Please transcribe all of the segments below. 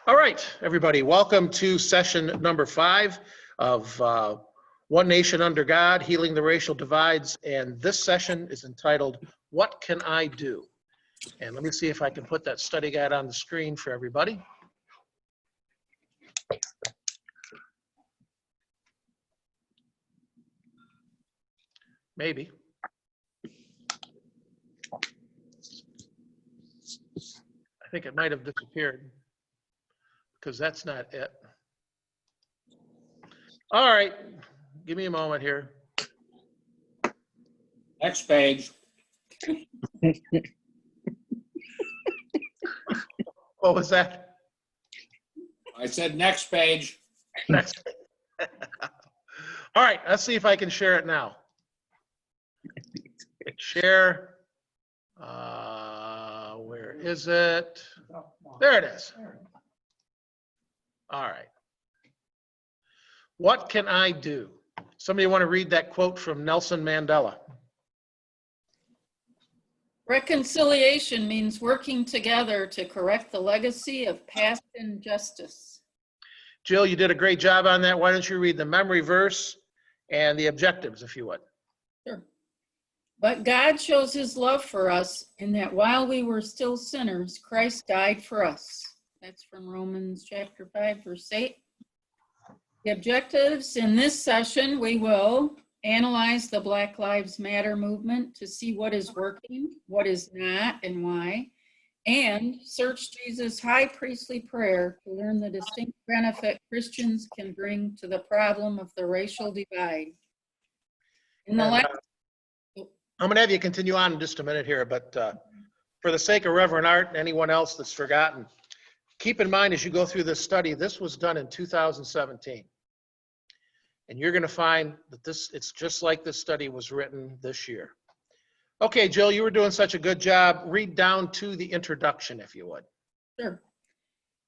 All right, everybody, welcome to session number 5 of One Nation Under God, Healing the Racial Divides. And this session is entitled, What Can I Do? And let me see if I can put that study guide on the screen for everybody. Maybe. I think it might have disappeared because that's not it. All right, give me a moment here. Next page. What was that? I said next page. Next. All right, let's see if I can share it now. Share. Where is it? There it is. All right. What can I do? Somebody want to read that quote from Nelson Mandela? Reconciliation means working together to correct the legacy of past injustice. Jill, you did a great job on that. Why don't you read the memory verse and the objectives, if you would? Sure. But God shows his love for us in that while we were still sinners, Christ died for us. That's from Romans chapter 5, verse 8. The objectives in this session, we will analyze the Black Lives Matter movement to see what is working, what is not, and why, and search Jesus' high priestly prayer to learn the distinct benefit Christians can bring to the problem of the racial divide. In the last I'm going to have you continue on in just a minute here, but for the sake of Reverend Art and anyone else that's forgotten, keep in mind as you go through this study, this was done in 2017. And you're going to find that it's just like this study was written this year. Okay, Jill, you were doing such a good job. Read down to the introduction, if you would. Sure.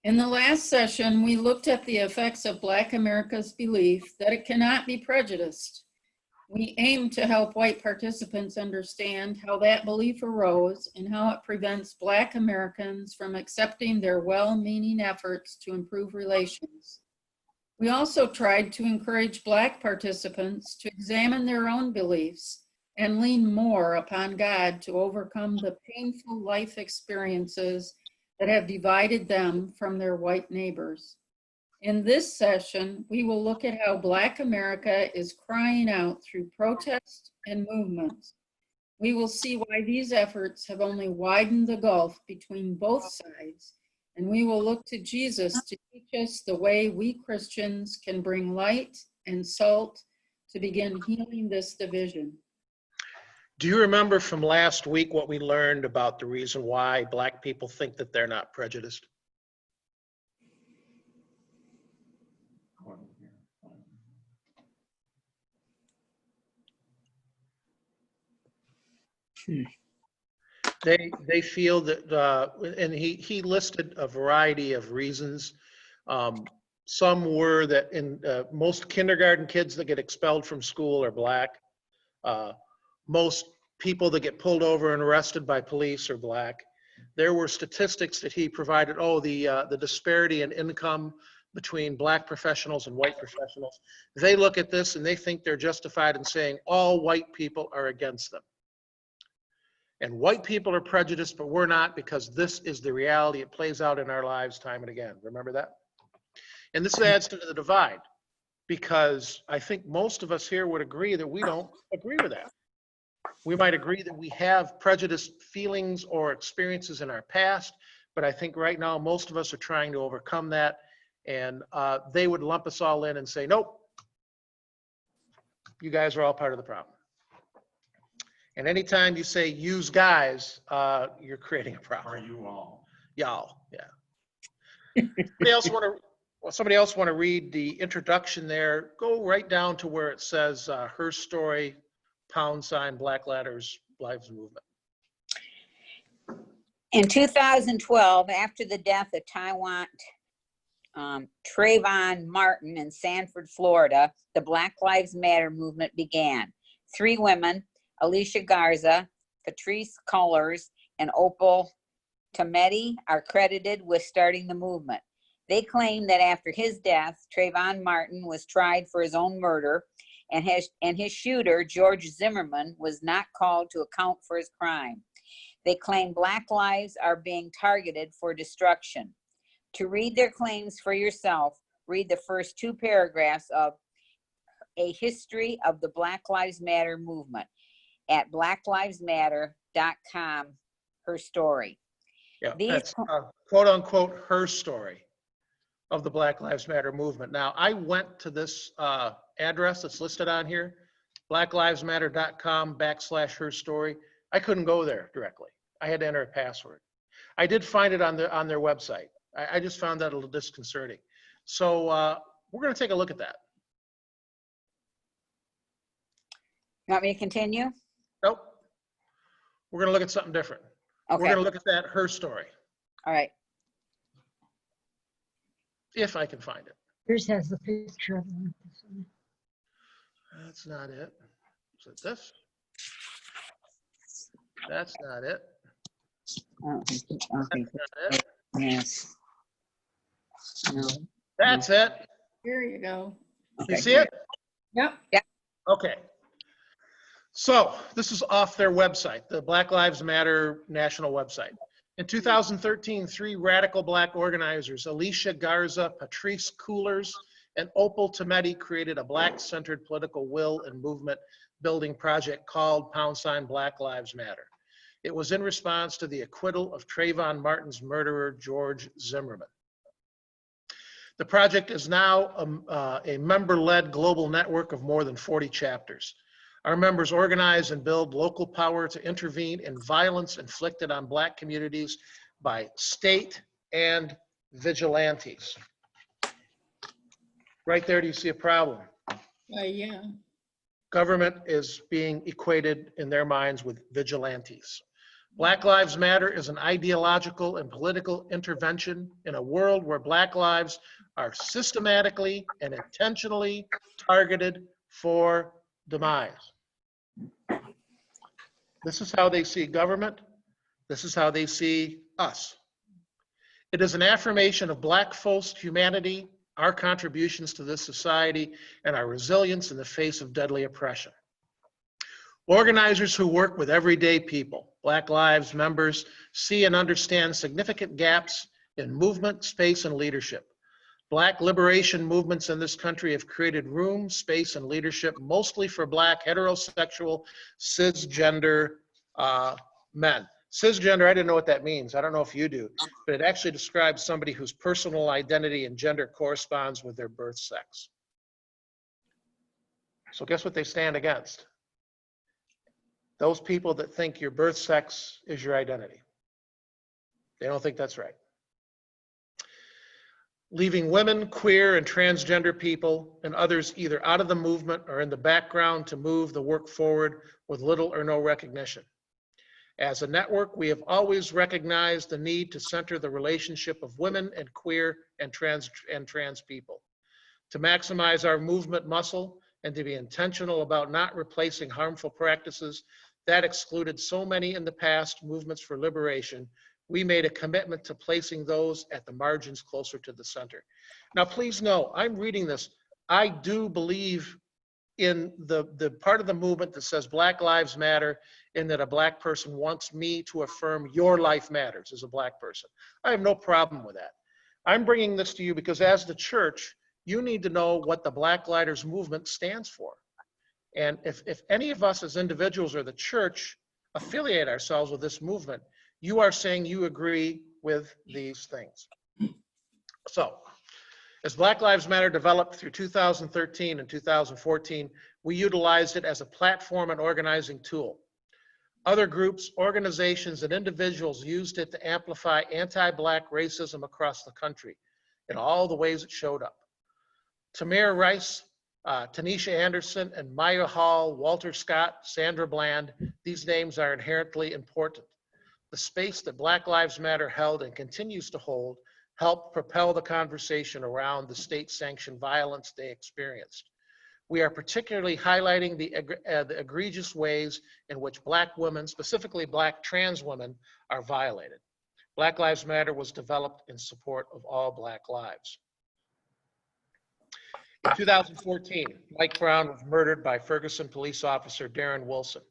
In the last session, we looked at the effects of Black America's belief that it cannot be prejudiced. We aim to help white participants understand how that belief arose and how it prevents Black Americans from accepting their well-meaning efforts to improve relations. We also tried to encourage Black participants to examine their own beliefs and lean more upon God to overcome the painful life experiences that have divided them from their white neighbors. In this session, we will look at how Black America is crying out through protest and movements. We will see why these efforts have only widened the gulf between both sides, and we will look to Jesus to teach us the way we Christians can bring light and salt to begin healing this division. Do you remember from last week what we learned about the reason why Black people think that they're not prejudiced? They feel that, and he listed a variety of reasons. Some were that in most kindergarten kids that get expelled from school are Black. Most people that get pulled over and arrested by police are Black. There were statistics that he provided. Oh, the disparity in income between Black professionals and white professionals. They look at this and they think they're justified in saying all white people are against them. And white people are prejudiced, but we're not, because this is the reality. It plays out in our lives time and again. Remember that? And this adds to the divide, because I think most of us here would agree that we don't agree with that. We might agree that we have prejudiced feelings or experiences in our past, but I think right now most of us are trying to overcome that, and they would lump us all in and say, nope, you guys are all part of the problem. And anytime you say use guys, you're creating a problem. Are you all? Y'all, yeah. Somebody else want to read the introduction there? Go right down to where it says her story, # Black Lives Movement. In 2012, after the death of Trayvon Martin in Sanford, Florida, the Black Lives Matter movement began. 3 women, Alicia Garza, Patrice Cullors, and Opal Tometi, are credited with starting the movement. They claim that after his death, Trayvon Martin was tried for his own murder, and his shooter, George Zimmerman, was not called to account for his crime. They claim Black lives are being targeted for destruction. To read their claims for yourself, read the first 2 paragraphs of A History of the Black Lives Matter Movement at blacklivesmatter.com, her story. Yeah, These that's quote unquote her story of the Black Lives Matter movement. Now, I went to this address that's listed on here, blacklivesmatter.com/her story. I couldn't go there directly. I had to enter a password. I did find it on their website. I just found that a little disconcerting. So we're going to take a look at that. You want me to continue? Nope. We're going to look at something different. Okay. We're going to look at that her story, All right. if I can find it. Yours has the picture of them. That's not it. Is it this? That's not it. I don't think That's not it. yes. No. That's it. Here you go. You see it? Yep. Okay. So this is off their website, the Black Lives Matter national website. In 2013, 3 radical Black organizers, Alicia Garza, Patrice Coolers, and Opal Tometi, created a Black-centered political will and movement building project called # Black Lives Matter. It was in response to the acquittal of Trayvon Martin's murderer, George Zimmerman. The project is now a member-led global network of more than 40 chapters. Our members organize and build local power to intervene in violence inflicted on Black communities by state and vigilantes. Right there, do you see a problem? Yeah. Government is being equated in their minds with vigilantes. Black Lives Matter is an ideological and political intervention in a world where Black lives are systematically and intentionally targeted for demise. This is how they see government. This is how they see us. It is an affirmation of Black folks' humanity, our contributions to this society, and our resilience in the face of deadly oppression. Organizers who work with everyday people, Black Lives members, see and understand significant gaps in movement, space, and leadership. Black liberation movements in this country have created room, space, and leadership mostly for Black heterosexual cisgender men. Cisgender, I didn't know what that means. I don't know if you do, but it actually describes somebody whose personal identity and gender corresponds with their birth sex. So guess what they stand against? Those people that think your birth sex is your identity. They don't think that's right. Leaving women, queer, and transgender people and others either out of the movement or in the background to move the work forward with little or no recognition. As a network, we have always recognized the need to center the relationship of women and queer and trans people, to maximize our movement muscle and to be intentional about not replacing harmful practices that excluded so many in the past movements for liberation. We made a commitment to placing those at the margins closer to the center. Now, please know, I'm reading this. I do believe in the part of the movement that says Black Lives Matter, and that a Black person wants me to affirm your life matters as a Black person. I have no problem with that. I'm bringing this to you because as the church, you need to know what the Black Lives Movement stands for. And if any of us as individuals or the church affiliate ourselves with this movement, you are saying you agree with these things. So, as Black Lives Matter developed through 2013 and 2014, we utilized it as a platform and organizing tool. Other groups, organizations, and individuals used it to amplify anti-Black racism across the country in all the ways it showed up. Tamir Rice, Tanisha Anderson, and Maya Hall, Walter Scott, Sandra Bland, these names are inherently important. The space that Black Lives Matter held and continues to hold helped propel the conversation around the state-sanctioned violence they experienced. We are particularly highlighting the egregious ways in which Black women, specifically Black trans women, are violated. Black Lives Matter was developed in support of all Black lives. In 2014, Mike Brown was murdered by Ferguson police officer Darren Wilson.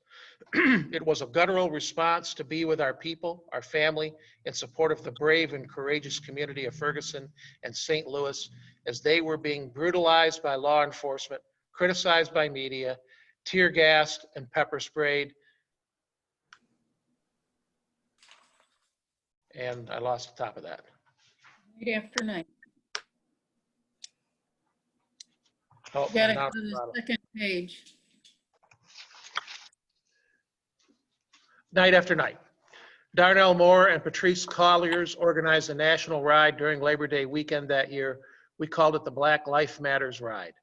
It was a guttural response to be with our people, our family, in support of the brave and courageous community of Ferguson and St. Louis as they were being brutalized by law enforcement, criticized by media, tear gassed and pepper sprayed. And I lost the top of that. Night after night. Oh, You gotta now go to the bottom. second page. Night after night. Darnell Moore and Patrice Colliers organized a national ride during Labor Day weekend that year. We called it the Black Life Matters Ride.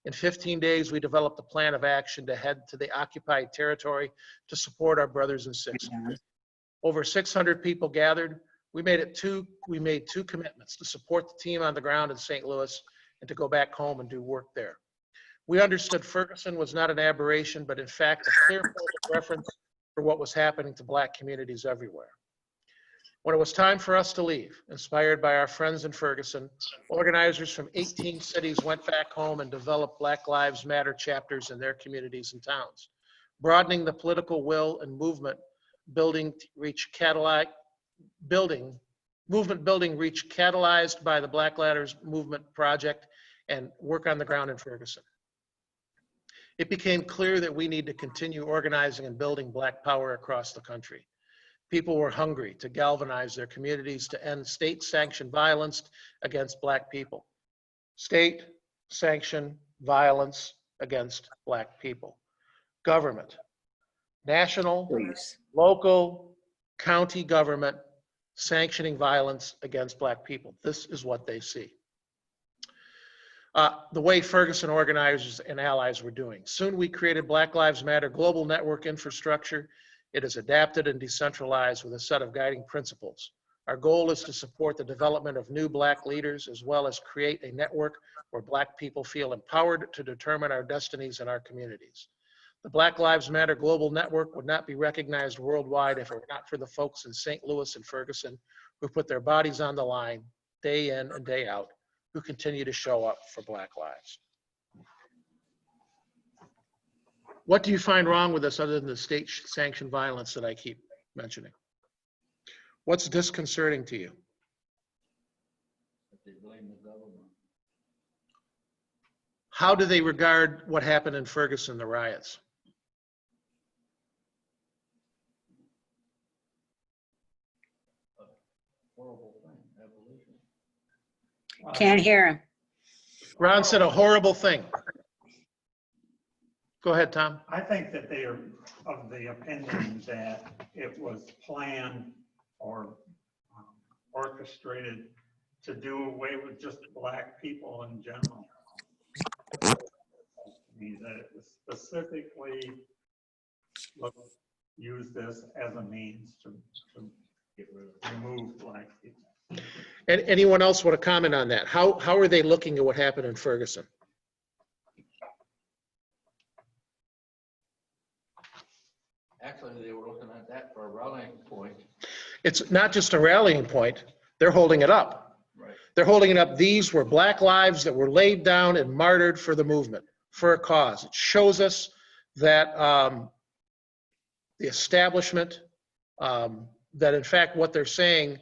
In 15 days, we developed a plan of action to head to the occupied territory to support our brothers and sisters. Over 600 people gathered. We made two commitments: to support the team on the ground in St. Louis and to go back home and do work there. We understood Ferguson was not an aberration, but in fact, a clear point of reference for what was happening to Black communities everywhere. When it was time for us to leave, inspired by our friends in Ferguson, organizers from 18 cities went back home and developed Black Lives Matter chapters in their communities and towns, broadening the political will and movement building reached catalyzed by the Black Lives Movement Project and work on the ground in Ferguson. It became clear that we need to continue organizing and building Black power across the country. People were hungry to galvanize their communities to end state-sanctioned violence against Black people. State-sanctioned violence against Black people. Government, national, local, county government sanctioning violence against Black people. This is what they see. The way Ferguson organizers and allies were doing. Soon we created Black Lives Matter global network infrastructure. It is adapted and decentralized with a set of guiding principles. Our goal is to support the development of new Black leaders, as well as create a network where Black people feel empowered to determine our destinies and our communities. The Black Lives Matter global network would not be recognized worldwide if it were not for the folks in St. Louis and Ferguson who put their bodies on the line day in and day out, who continue to show up for Black lives. What do you find wrong with this other than the state-sanctioned violence that I keep mentioning? What's disconcerting to you? They blame the government. How do they regard what happened in Ferguson, the riots? Horrible thing, evolution. Can't hear him. Ron said a horrible thing. Go ahead, Tom. I think that they are of the opinion that it was planned or orchestrated to do away with just Black people in general. I mean, that it was specifically use this as a means to remove Black people. And anyone else want to comment on that? How are they looking at what happened in Ferguson? Actually, they were looking at that for a rallying point. It's not just a rallying point, they're holding it up. Right. They're holding it up. These were Black lives that were laid down and martyred for the movement, for a cause. It shows us that the establishment, that in fact what they're saying,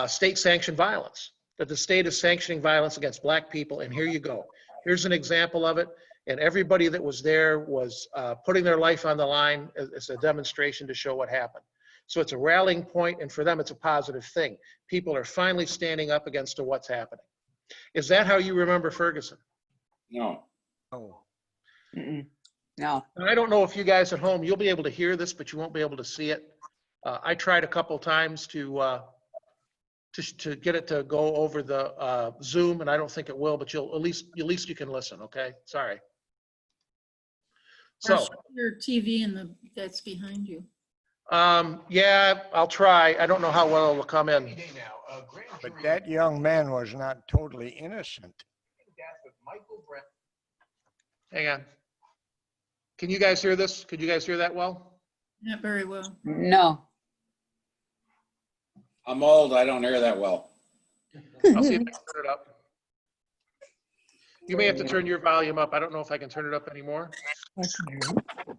state-sanctioned violence, that the state is sanctioning violence against Black people, and here you go. Here's an example of it, and everybody that was there was putting their life on the line as a demonstration to show what happened. So it's a rallying point, and for them it's a positive thing. People are finally standing up against what's happening. Is that how you remember Ferguson? No. Oh. No. And I don't know if you guys at home, you'll be able to hear this, but you won't be able to see it. I tried a couple times to get it to go over the Zoom, and I don't think it will, but at least you can listen, okay? Sorry. Or So, show your TV that's behind you. yeah, I'll try. I don't know how well it'll come in. But that young man was not totally innocent. Hang on. Can you guys hear this? Could you guys hear that well? Not very well. No. I'm old, I don't hear that well. I'll see if I can turn it up. You may have to turn your volume up. I don't know if I can turn it up anymore. I can hear it.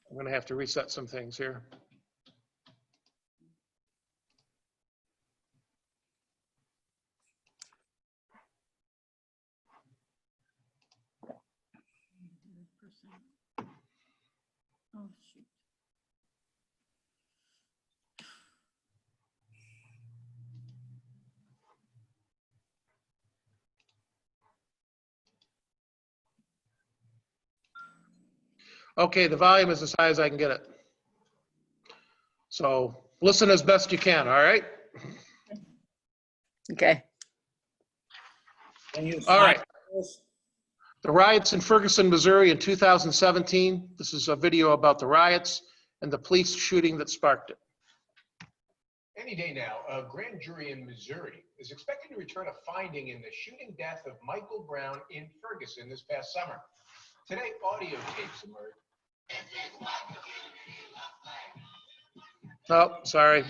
I'm gonna have to reset some things here. Oh, shoot. Okay, the volume is as high as I can get it. So listen as best you can, all right? Okay. Can you All right. stop this? The riots in Ferguson, Missouri in 2017. This is a video about the riots and the police shooting that sparked it. Any day now, a grand jury in Missouri is expected to return a finding in the shooting death of Michael Brown in Ferguson this past summer. Today, audio tapes emerged. Oh, sorry.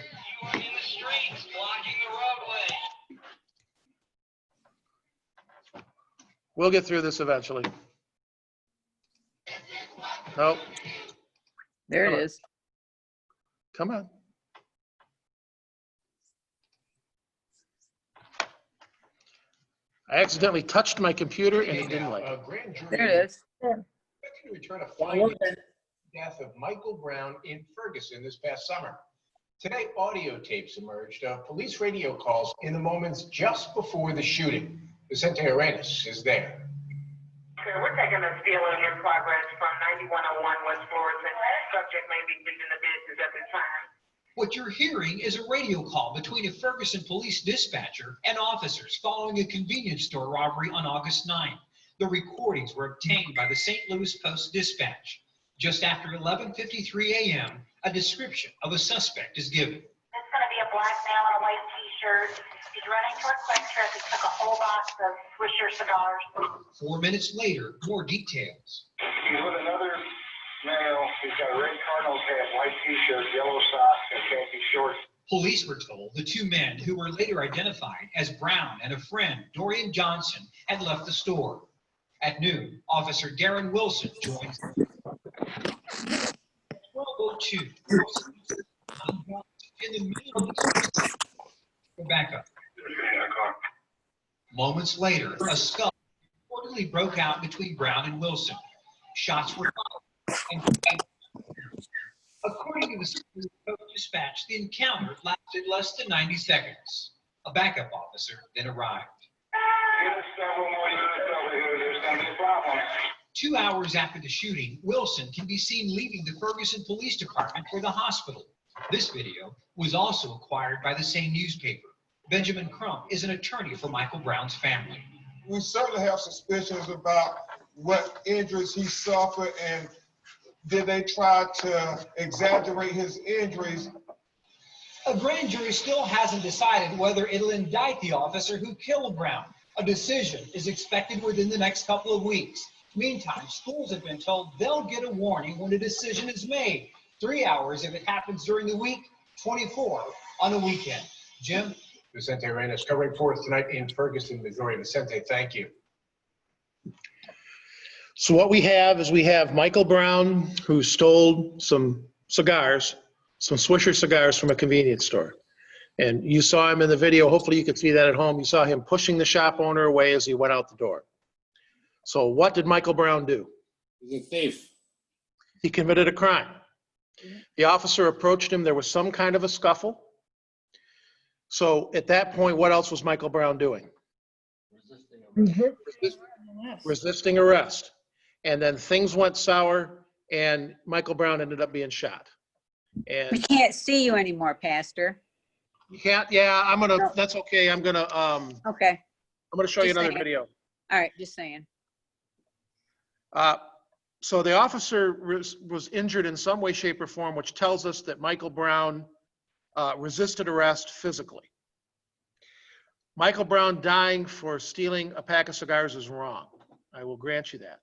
We'll get through this eventually. Nope. There Come it on. is. Come on. I accidentally touched my computer and it didn't like it. A grand jury There it is. expected to return a finding in the death of Michael Brown in Ferguson this past summer. Today, audio tapes emerged of police radio calls in the moments just before the shooting. Vicente Arenas is there. Okay, we're taking a stealing in progress from 9101 West Florissant. Subject may be leaving the business at this time. What you're hearing is a radio call between a Ferguson police dispatcher and officers following a convenience store robbery on August 9th. The recordings were obtained by the St. Louis Post-Dispatch. Just after 11:53 a.m., a description of a suspect is given. It's going to be a black male in a white t-shirt. He's running toward Quick Trip. He took a whole box of Swisher cigars. 4 minutes later, more details. He's with another male. He's got a red Cardinals hat, white t-shirt, yellow socks, and khaki shorts. Police were told the two men, who were later identified as Brown and a friend, Dorian Johnson, had left the store. At noon, Officer Darren Wilson joins them. 12:02, Wilson in the middle of the Go back up. Moments later, a scuffle reportedly broke out between Brown and Wilson. Shots were fired. And according to the St. Louis Post-Dispatch, the encounter lasted less than 90 seconds. A backup officer then arrived. Give us several more units over here. There's going to be a problem. 2 hours after the shooting, Wilson can be seen leaving the Ferguson Police Department for the hospital. This video was also acquired by the same newspaper. Benjamin Crump is an attorney for Michael Brown's family. We certainly have suspicions about what injuries he suffered, and did they try to exaggerate his injuries? A grand jury still hasn't decided whether it'll indict the officer who killed Brown. A decision is expected within the next couple of weeks. Meantime, schools have been told they'll get a warning when a decision is made. 3 hours if it happens during the week, 24 on a weekend. Jim? Vicente Arenas covering for us tonight in Ferguson, Missouri. Vicente, thank you. So what we have is we have Michael Brown, who stole some cigars, some Swisher cigars from a convenience store. And you saw him in the video. Hopefully you could see that at home. You saw him pushing the shop owner away as he went out the door. So what did Michael Brown do? He's a thief. He committed a crime. The officer approached him. There was some kind of a scuffle. So at that point, what else was Michael Brown doing? Resisting arrest. And then things went sour, and Michael Brown ended up being shot. We And can't see you anymore, Pastor. you can't, yeah, I'm gonna, that's okay. I'm gonna Okay. show you Just another saying. video. All right, just saying. So the officer was injured in some way, shape, or form, which tells us that Michael Brown resisted arrest physically. Michael Brown dying for stealing a pack of cigars is wrong. I will grant you that.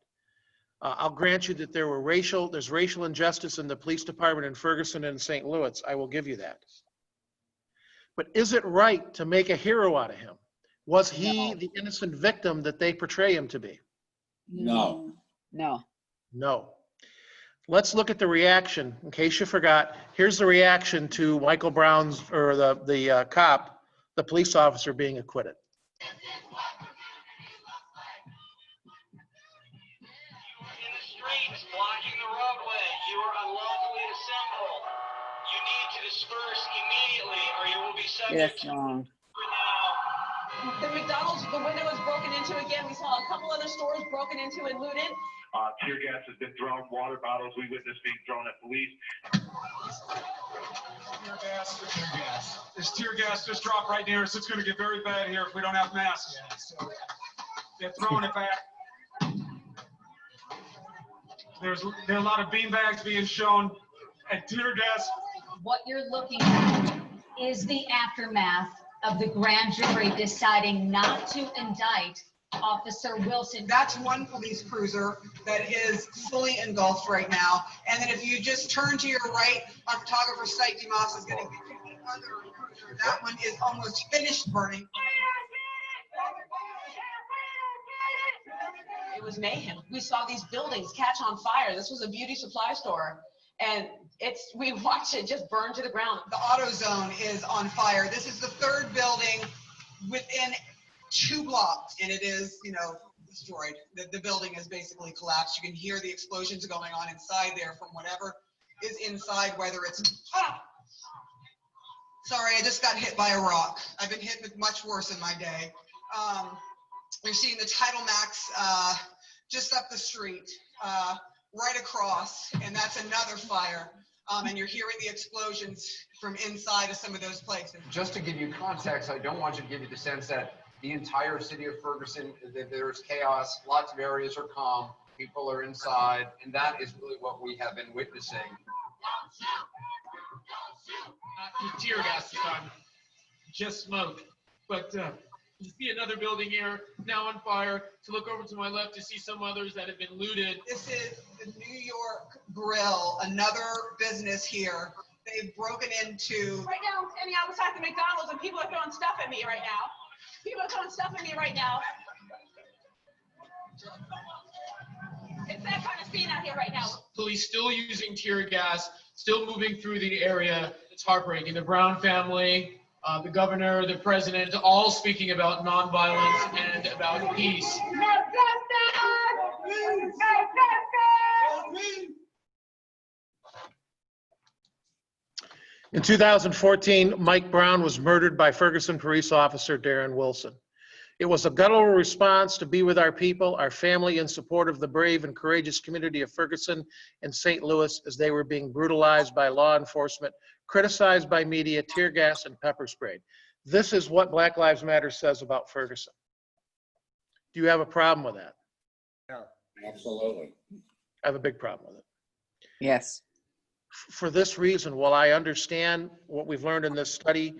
I'll grant you that there's racial injustice in the police department in Ferguson and St. Louis. I will give you that. But is it right to make a hero out of him? Was he the innocent victim that they portray him to be? No. No. No. Let's look at the reaction. In case you forgot, here's the reaction to Michael Brown's, or the cop, the police officer being acquitted. Streets blocking the roadway. You are unlawfully assembled. You need to disperse immediately or you will be subject That's wrong. The McDonald's, the window was broken into again. We saw a couple other stores broken into and looted. Tear gas has been thrown, water bottles we witnessed being thrown at police. Tear gas. Tear gas. This tear gas just dropped right near us. It's going to get very bad here if we don't have masks. Yeah, so they're throwing it back. There are a lot of beanbags being shown and tear gas. What you're looking at is the aftermath of the grand jury deciding not to indict Officer Wilson. That's one police cruiser that is fully engulfed right now. And then if you just turn to your right, our photographer site, Dimas, is going to get you the other cruiser. That one is almost finished burning. It was mayhem. We saw these buildings catch on fire. This was a beauty supply store. And we watched it just burn to the ground. The auto zone is on fire. This is the third building within 2 blocks, and it is, destroyed. The building is basically collapsed. You can hear the explosions going on inside there from whatever is inside, whether it's, sorry, I just got hit by a rock. I've been hit with much worse in my day. You're seeing the Title Max just up the street, right across, and that's another fire. And you're hearing the explosions from inside of some of those places. Just to give you context, I don't want you to give you the sense that the entire city of Ferguson, that there's chaos, lots of areas are calm, people are inside, and that is really what we have been witnessing. Tear gas this time, just smoke. But you see another building here now on fire. To look over to my left to see some others that have been looted. This is the New York Grill, another business here. They've broken into. Right now, I'm standing outside the McDonald's and people are throwing stuff at me right now. People are throwing stuff at me right now. It's that kind of scene out here right now. Police still using tear gas, still moving through the area. It's heartbreaking. The Brown family, the governor, the president, all speaking about nonviolence and about peace. In 2014, Mike Brown was murdered by Ferguson police officer Darren Wilson. It was a guttural response to be with our people, our family, in support of the brave and courageous community of Ferguson and St. Louis as they were being brutalized by law enforcement, criticized by media, tear gas, and pepper sprayed. This is what Black Lives Matter says about Ferguson. Do you have a problem with that? No. Absolutely. I have a big problem with it. Yes. For this reason, while I understand what we've learned in this study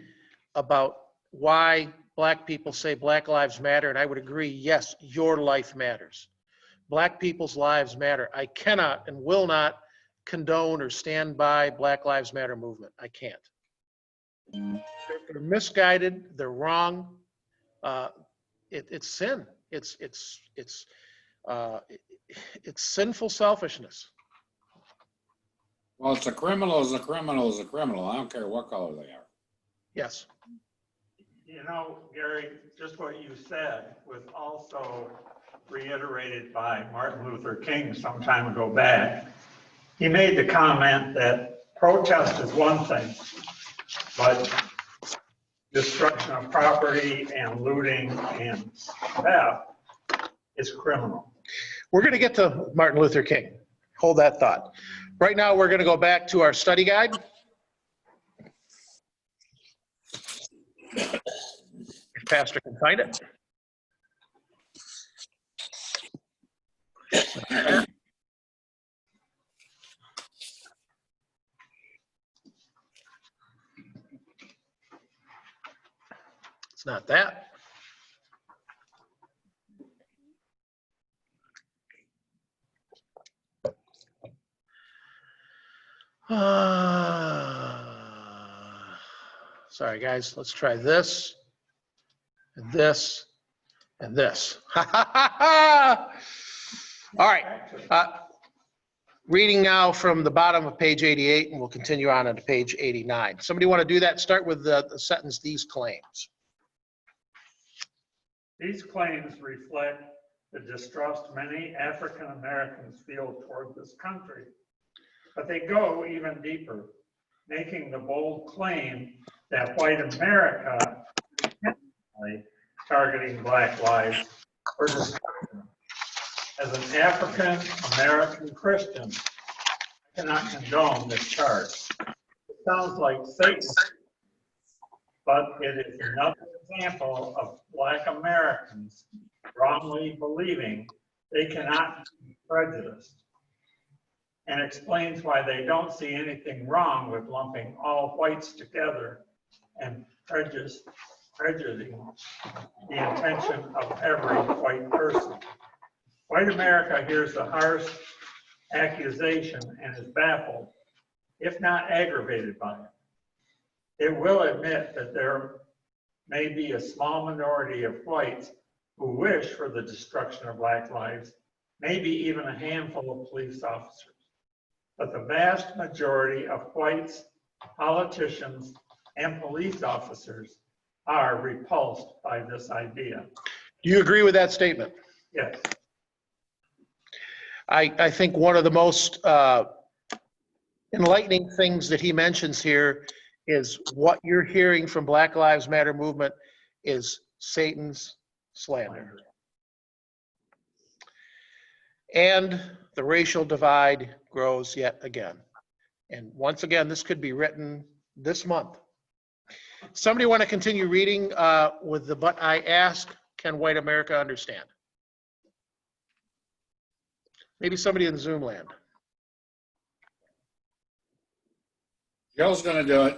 about why Black people say Black Lives Matter, and I would agree, yes, your life matters. Black people's lives matter. I cannot and will not condone or stand by Black Lives Matter movement. I can't. They're misguided. They're wrong. It's sin. It's sinful selfishness. Well, it's a criminal is a criminal is a criminal. I don't care what color they are. Yes. Gary, just what you said was also reiterated by Martin Luther King some time ago back. He made the comment that protest is one thing, but destruction of property and looting and theft is criminal. We're going to get to Martin Luther King. Hold that thought. Right now, we're going to go back to our study guide. If Pastor can find it. It's not that. Sorry, guys. Let's try this, and this, and this. All right. Reading now from the bottom of page 88, and we'll continue on to page 89. Somebody want to do that? Start with the sentence, these claims. These claims reflect the distrust many African Americans feel toward this country, but they go even deeper, making the bold claim that white America is intentionally targeting Black lives for destruction. As an African American Christian, I cannot condone this charge. It sounds like Satan, but it is another example of Black Americans wrongly believing they cannot be prejudiced, and explains why they don't see anything wrong with lumping all whites together and prejudicing the intention of every white person. White America hears the harsh accusation and is baffled, if not aggravated by it. It will admit that there may be a small minority of whites who wish for the destruction of Black lives, maybe even a handful of police officers. But the vast majority of whites, politicians, and police officers are repulsed by this idea. Do you agree with that statement? Yes. I think one of the most enlightening things that he mentions here is what you're hearing from Black Lives Matter movement is Satan's slander. And the racial divide grows yet again. And once again, this could be written this month. Somebody want to continue reading with the "but I ask, can white America understand"? Maybe somebody in Zoom land. Joe's gonna do it.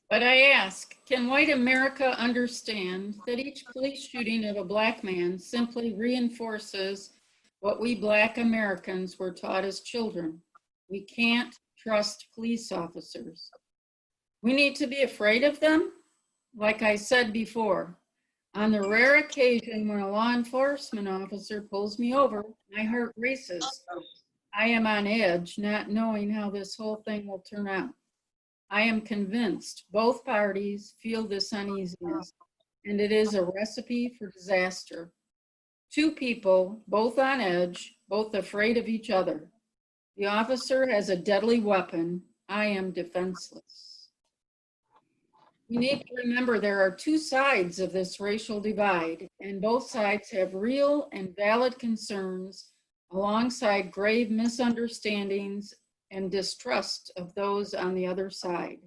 But I ask, can white America understand that each police shooting of a Black man simply reinforces what we Black Americans were taught as children? We can't trust police officers. We need to be afraid of them? Like I said before, on the rare occasion when a law enforcement officer pulls me over, my heart races. I am on edge, not knowing how this whole thing will turn out. I am convinced both parties feel this uneasiness, and it is a recipe for disaster. Two people, both on edge, both afraid of each other. The officer has a deadly weapon. I am defenseless. We need to remember there are two sides of this racial divide, and both sides have real and valid concerns alongside grave misunderstandings and distrust of those on the other side.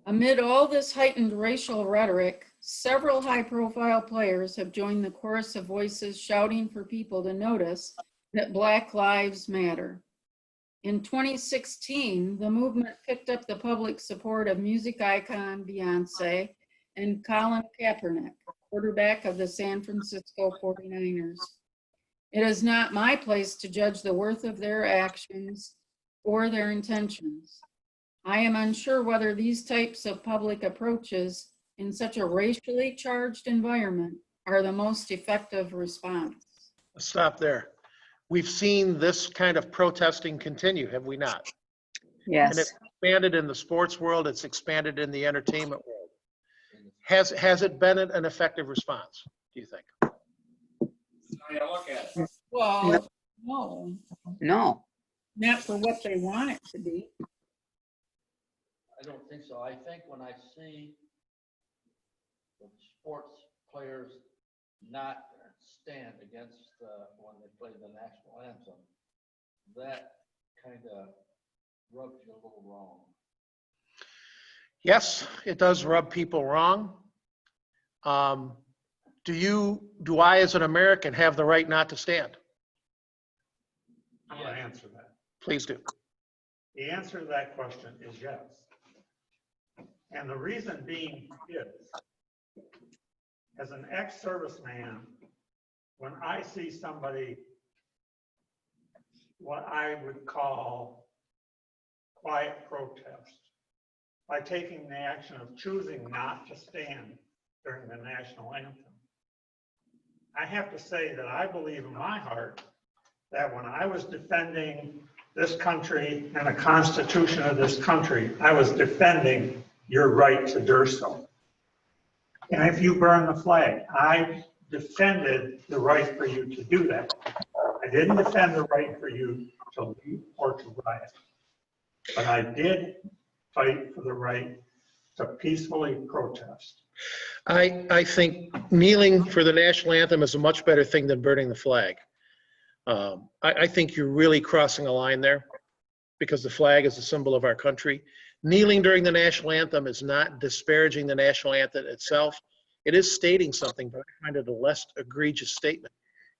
Amid all this heightened racial rhetoric, several high-profile players have joined the chorus of voices shouting for people to notice that Black Lives Matter. In 2016, the movement picked up the public support of music icon Beyonce and Colin Kaepernick, quarterback of the San Francisco 49ers. It is not my place to judge the worth of their actions or their intentions. I am unsure whether these types of public approaches in such a racially charged environment are the most effective response. Stop there. We've seen this kind of protesting continue, have we not? Yes. And it's expanded in the sports world, it's expanded in the entertainment world. Has it been an effective response, do you think? Look at it. Well, no. No. Not for what they want it to be. I don't think so. I think when I see the sports players not stand against when they play the national anthem, that kind of rubs you a little wrong. Yes, it does rub people wrong. Do I as an American have the right not to stand? I'm going to answer that. Please do. The answer to that question is yes. And the reason being is, as an ex-serviceman, when I see somebody what I would call quiet protest by taking the action of choosing not to stand during the national anthem. I have to say that I believe in my heart that when I was defending this country and the Constitution of this country, I was defending your right to do so. And if you burn the flag, I defended the right for you to do that. I didn't defend the right for you to leave or to riot, but I did fight for the right to peacefully protest. I think kneeling for the national anthem is a much better thing than burning the flag. I think you're really crossing a line there because the flag is a symbol of our country. Kneeling during the national anthem is not disparaging the national anthem itself. It is stating something, but I find it a less egregious statement.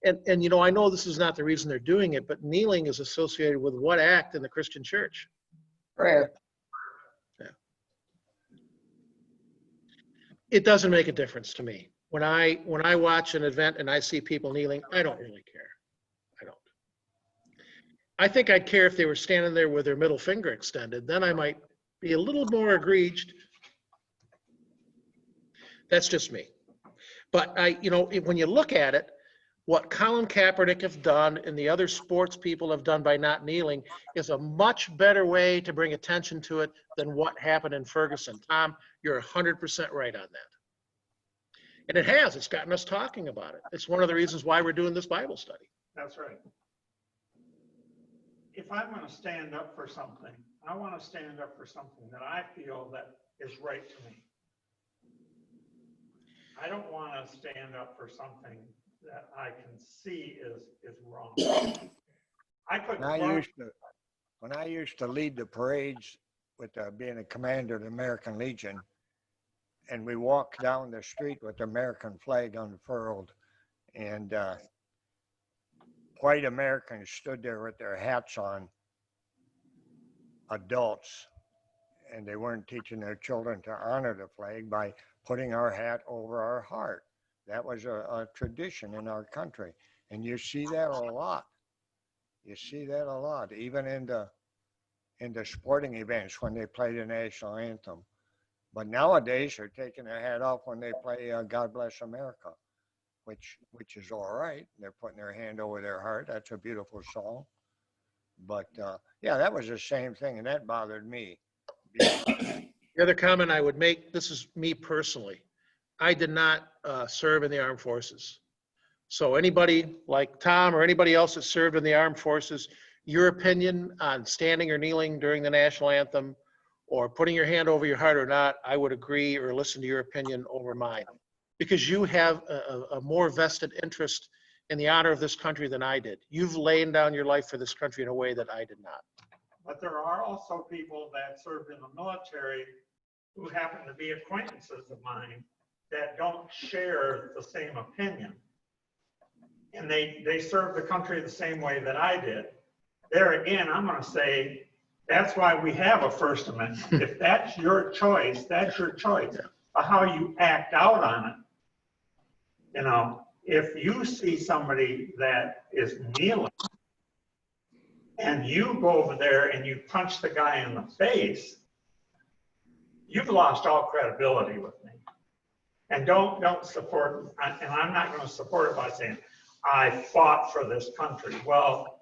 And you know, I know this is not the reason they're doing it, but kneeling is associated with what act in the Christian church? Prayer. Yeah. It doesn't make a difference to me. When I watch an event and I see people kneeling, I don't really care. I don't. I think I'd care if they were standing there with their middle finger extended. Then I might be a little more egregious. That's just me. But you know, when you look at it, what Colin Kaepernick has done and the other sports people have done by not kneeling is a much better way to bring attention to it than what happened in Ferguson. Tom, you're 100% right on that. And it has. It's gotten us talking about it. It's one of the reasons why we're doing this Bible study. That's right. If I'm going to stand up for something, I want to stand up for something that I feel that is right to me. I don't want to stand up for something that I can see is wrong. When I used to lead the parades with being a commander of the American Legion, and we walked down the street with the American flag unfurled, and white Americans stood there with their hats on, adults, and they weren't teaching their children to honor the flag by putting our hat over our heart. That was a tradition in our country. And you see that a lot. You see that a lot, even in the sporting events when they play the national anthem. But nowadays, they're taking their hat off when they play God Bless America, which is all right. They're putting their hand over their heart. That's a beautiful song. But yeah, that was the same thing, and that bothered me. The other comment I would make, this is me personally. I did not serve in the armed forces. So anybody like Tom or anybody else that served in the armed forces, your opinion on standing or kneeling during the national anthem or putting your hand over your heart or not, I would agree or listen to your opinion over mine. Because you have a more vested interest in the honor of this country than I did. You've laid down your life for this country in a way that I did not. But there are also people that served in the military who happen to be acquaintances of mine that don't share the same opinion. And they serve the country the same way that I did. There again, I'm going to say that's why we have a First Amendment. If that's your choice, that's your choice. But how you act out on it, you know, if you see somebody that is kneeling and you go over there and you punch the guy in the face, you've lost all credibility with me. And don't support, and I'm not going to support it by saying, I fought for this country. Well,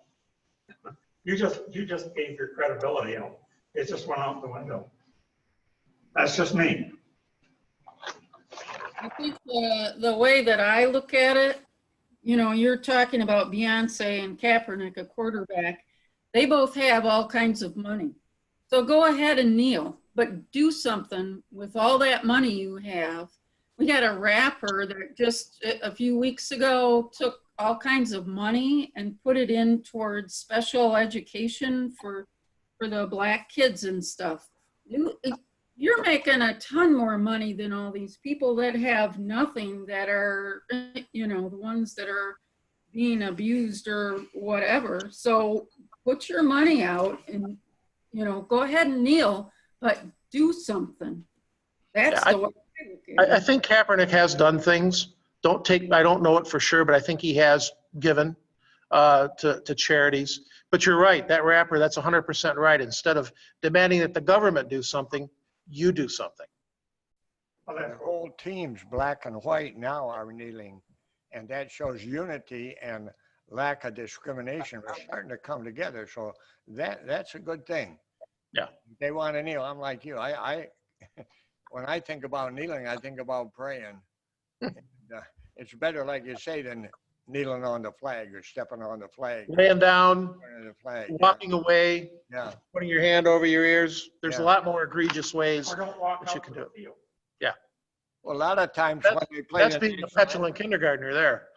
you just gave your credibility out. It just went out the window. That's just me. I think the way that I look at it, you know, you're talking about Beyonce and Kaepernick, a quarterback. They both have all kinds of money. So go ahead and kneel, but do something with all that money you have. We got a rapper that just a few weeks ago took all kinds of money and put it in towards special education for the black kids and stuff. You're making a ton more money than all these people that have nothing, that are, you know, the ones that are being abused or whatever. So put your money out and, you know, go ahead and kneel, but do something. That's the way I look at it. I think Kaepernick has done things. I don't know it for sure, but I think he has given. to charities. But you're right, that rapper, that's 100% right. Instead of demanding that the government do something, you do something. The whole teams, black and white, now are kneeling, and that shows unity and lack of discrimination. We're starting to come together, so that's a good thing. Yeah. If they want to kneel, I'm like you. I when I think about kneeling, I think about praying. And, it's better, like you say, than kneeling on the flag or stepping on the flag. Laying down, The flag, walking away, yeah. putting your hand over your ears. There's a Yeah. lot more egregious ways Or don't walk that you out can to do the it. field. Yeah. Well, a lot of times That's, when they play that's the being a national petulant kindergartner there.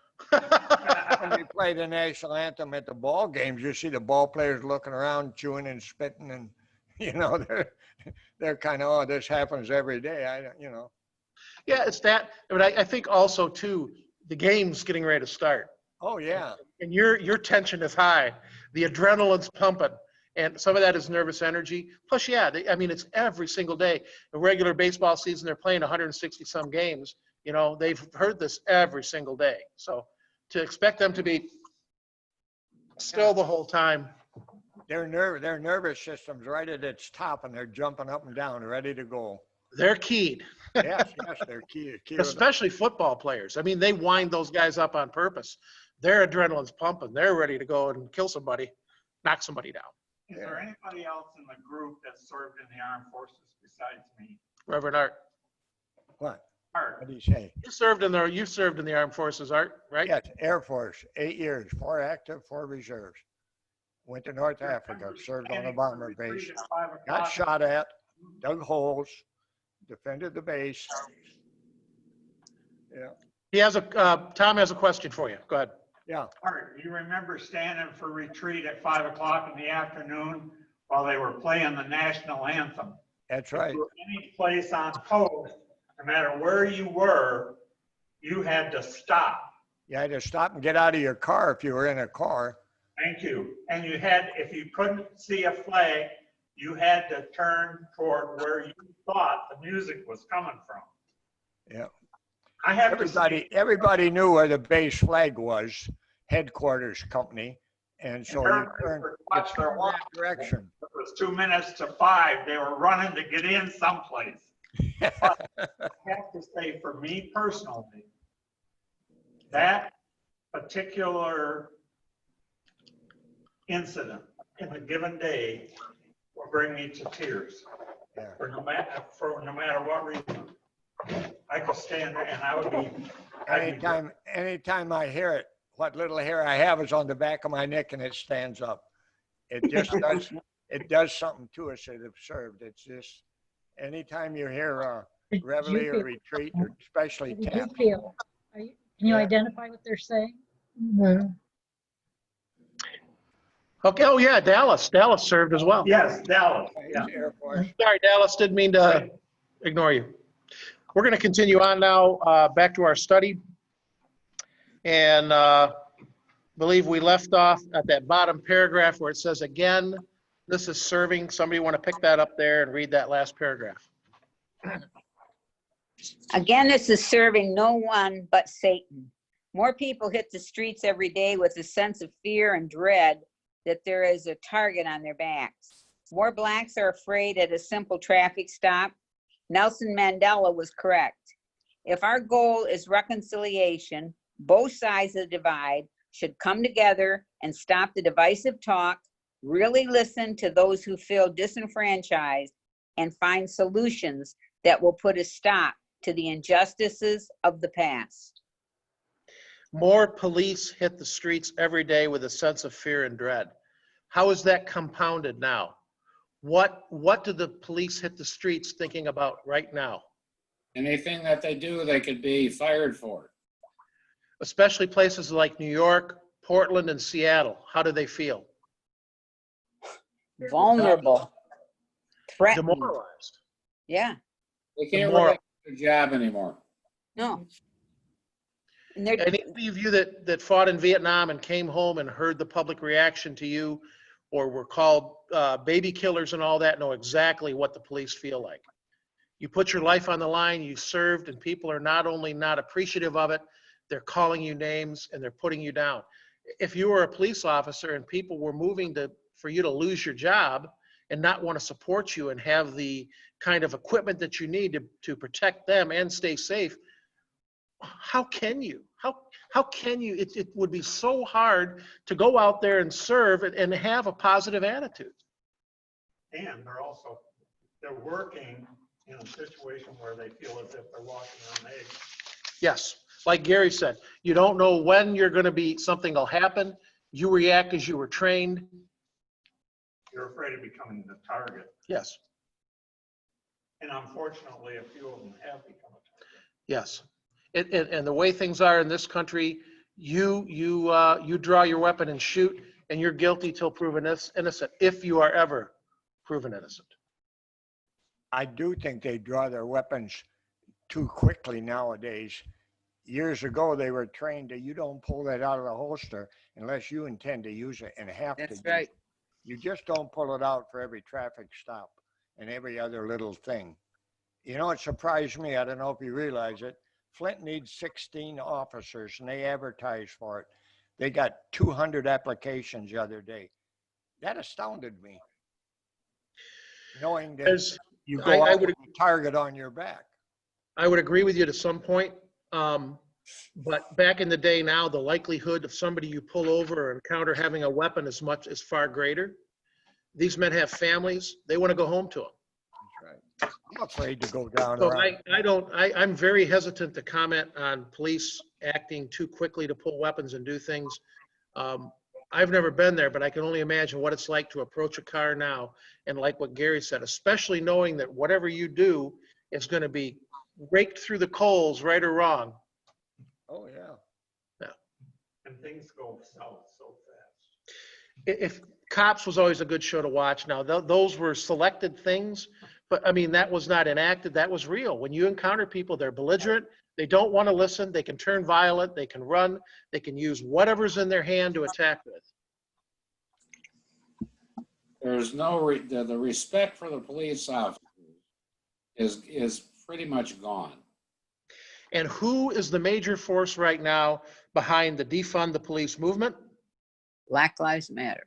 when they play the national anthem at the ball games, you see the ball players looking around, chewing and spitting, and they're kind of, oh, this happens every day. Yeah, it's that. But I think also too, the game's getting ready to start, Oh yeah, and your tension is high, the adrenaline's pumping, and some of that is nervous energy. Plus, yeah, I mean, it's every single day. A regular baseball season, they're playing 160 some games. They've heard this every single day. So to expect them to be still the whole time. their nervous system's right at its top, and they're jumping up and down, ready to go. They're keyed. Yes, they're key. Especially football players. I mean, they wind those guys up on purpose. Their adrenaline's pumping. They're ready to go and kill somebody, knock somebody down. Is there anybody else in the group that served in the armed forces besides me? Reverend Art. What? Art. What do you say? You served in the armed forces, Art, right? Yes, Air Force, 8 years, 4 active, 4 reserves. Went to North Africa, served on a bomber base, got shot at, dug holes, defended the base. Yeah. Tom has a question for you. Go ahead. Yeah. Art, you remember standing for retreat at 5 o'clock in the afternoon while they were playing the national anthem? That's right. If you were any place on post, no matter where you were, you had to stop. You had to stop and get out of your car if you were in a car. Thank you. And you had, if you couldn't see a flag, you had to turn toward where you thought the music was coming from. Yeah. I have everybody knew where the base flag was, headquarters company, and so you turned that direction. It was 2 minutes to 5. They were running to get in someplace. But I have to say, for me personally, that particular incident in a given day will bring me to tears. Yeah. For no matter what reason. I could stand there and I would be. Anytime I hear it, what little hair I have is on the back of my neck and it stands up. It just does. It does something to us that have served. It's just anytime you hear reveille or retreat, or especially Did you tap. feel? Can you identify what they're saying? No. Okay. Oh yeah, Dallas. Dallas served as well. Yes, Dallas. Yeah. Air Force. Sorry, Dallas. Didn't mean to ignore you. We're going to continue on now back to our study. And believe we left off at that bottom paragraph where it says, again, this is serving. Somebody want to pick that up there and read that last paragraph. Again, this is serving no one but Satan. More people hit the streets every day with a sense of fear and dread that there is a target on their backs. More blacks are afraid at a simple traffic stop. Nelson Mandela was correct. If our goal is reconciliation, both sides of the divide should come together and stop the divisive talk, really listen to those who feel disenfranchised, and find solutions that will put a stop to the injustices of the past. More police hit the streets every day with a sense of fear and dread. How is that compounded now? What do the police hit the streets thinking about right now? Anything that they do, they could be fired for. Especially places like New York, Portland, and Seattle. How do they feel? Vulnerable. Threatened. Demoralized. Yeah. They can't really do their job anymore. No. Any of you that fought in Vietnam and came home and heard the public reaction to you or were called baby killers and all that know exactly what the police feel like. You put your life on the line, you served, and people are not only not appreciative of it, they're calling you names and they're putting you down. if you were a police officer and people were moving for you to lose your job and not want to support you and have the kind of equipment that you need to protect them and stay safe, how can you? How can you? It would be so hard to go out there and serve and have a positive attitude. And they're working in a situation where they feel as if they're walking on eggs. Yes, like Gary said, you don't know when you're going to be, something will happen. You react as you were trained. You're afraid of becoming the target. Yes. And unfortunately, a few of them have become a target. Yes. And the way things are in this country, you draw your weapon and shoot, and you're guilty till proven innocent, if you are ever proven innocent. I do think they draw their weapons too quickly nowadays. Years ago, they were trained that you don't pull that out of the holster unless you intend to use it and have to. That's right. You just don't pull it out for every traffic stop and every other little thing. You know, it surprised me. I don't know if you realize it. Flint needs 16 officers, and they advertise for it. They got 200 applications the other day. That astounded me, knowing that you go out with a target on your back. I would agree with you to some point. But back in the day now, the likelihood of somebody you pull over or encounter having a weapon is far greater. These men have families. They want to go home to them. That's right. I'm afraid to go down So around. I'm very hesitant to comment on police acting too quickly to pull weapons and do things. I've never been there, but I can only imagine what it's like to approach a car now. And like what Gary said, especially knowing that whatever you do is going to be raked through the coals, right or wrong. Oh, yeah. Yeah. And things go south so fast. If Cops was always a good show to watch. Now, those were selected things, but I mean, that was not enacted. That was real. When you encounter people, they're belligerent. They don't want to listen. They can turn violent. They can run. They can use whatever's in their hand to attack with. There's no, the respect for the police officers is pretty much gone. And who is the major force right now behind the defund the police movement? Black Lives Matter.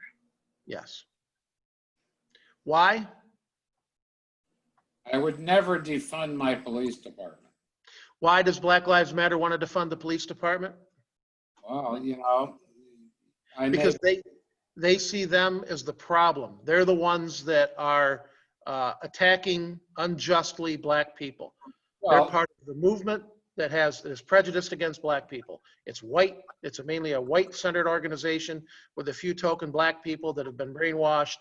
Yes. Why? I would never defund my police department. Why does Black Lives Matter want to defund the police department? Well, you know, because they see them as the problem. They're the ones that are attacking unjustly black people. Well, they're part of the movement that is prejudiced against black people. It's white. It's mainly a white-centered organization with a few token black people that have been brainwashed,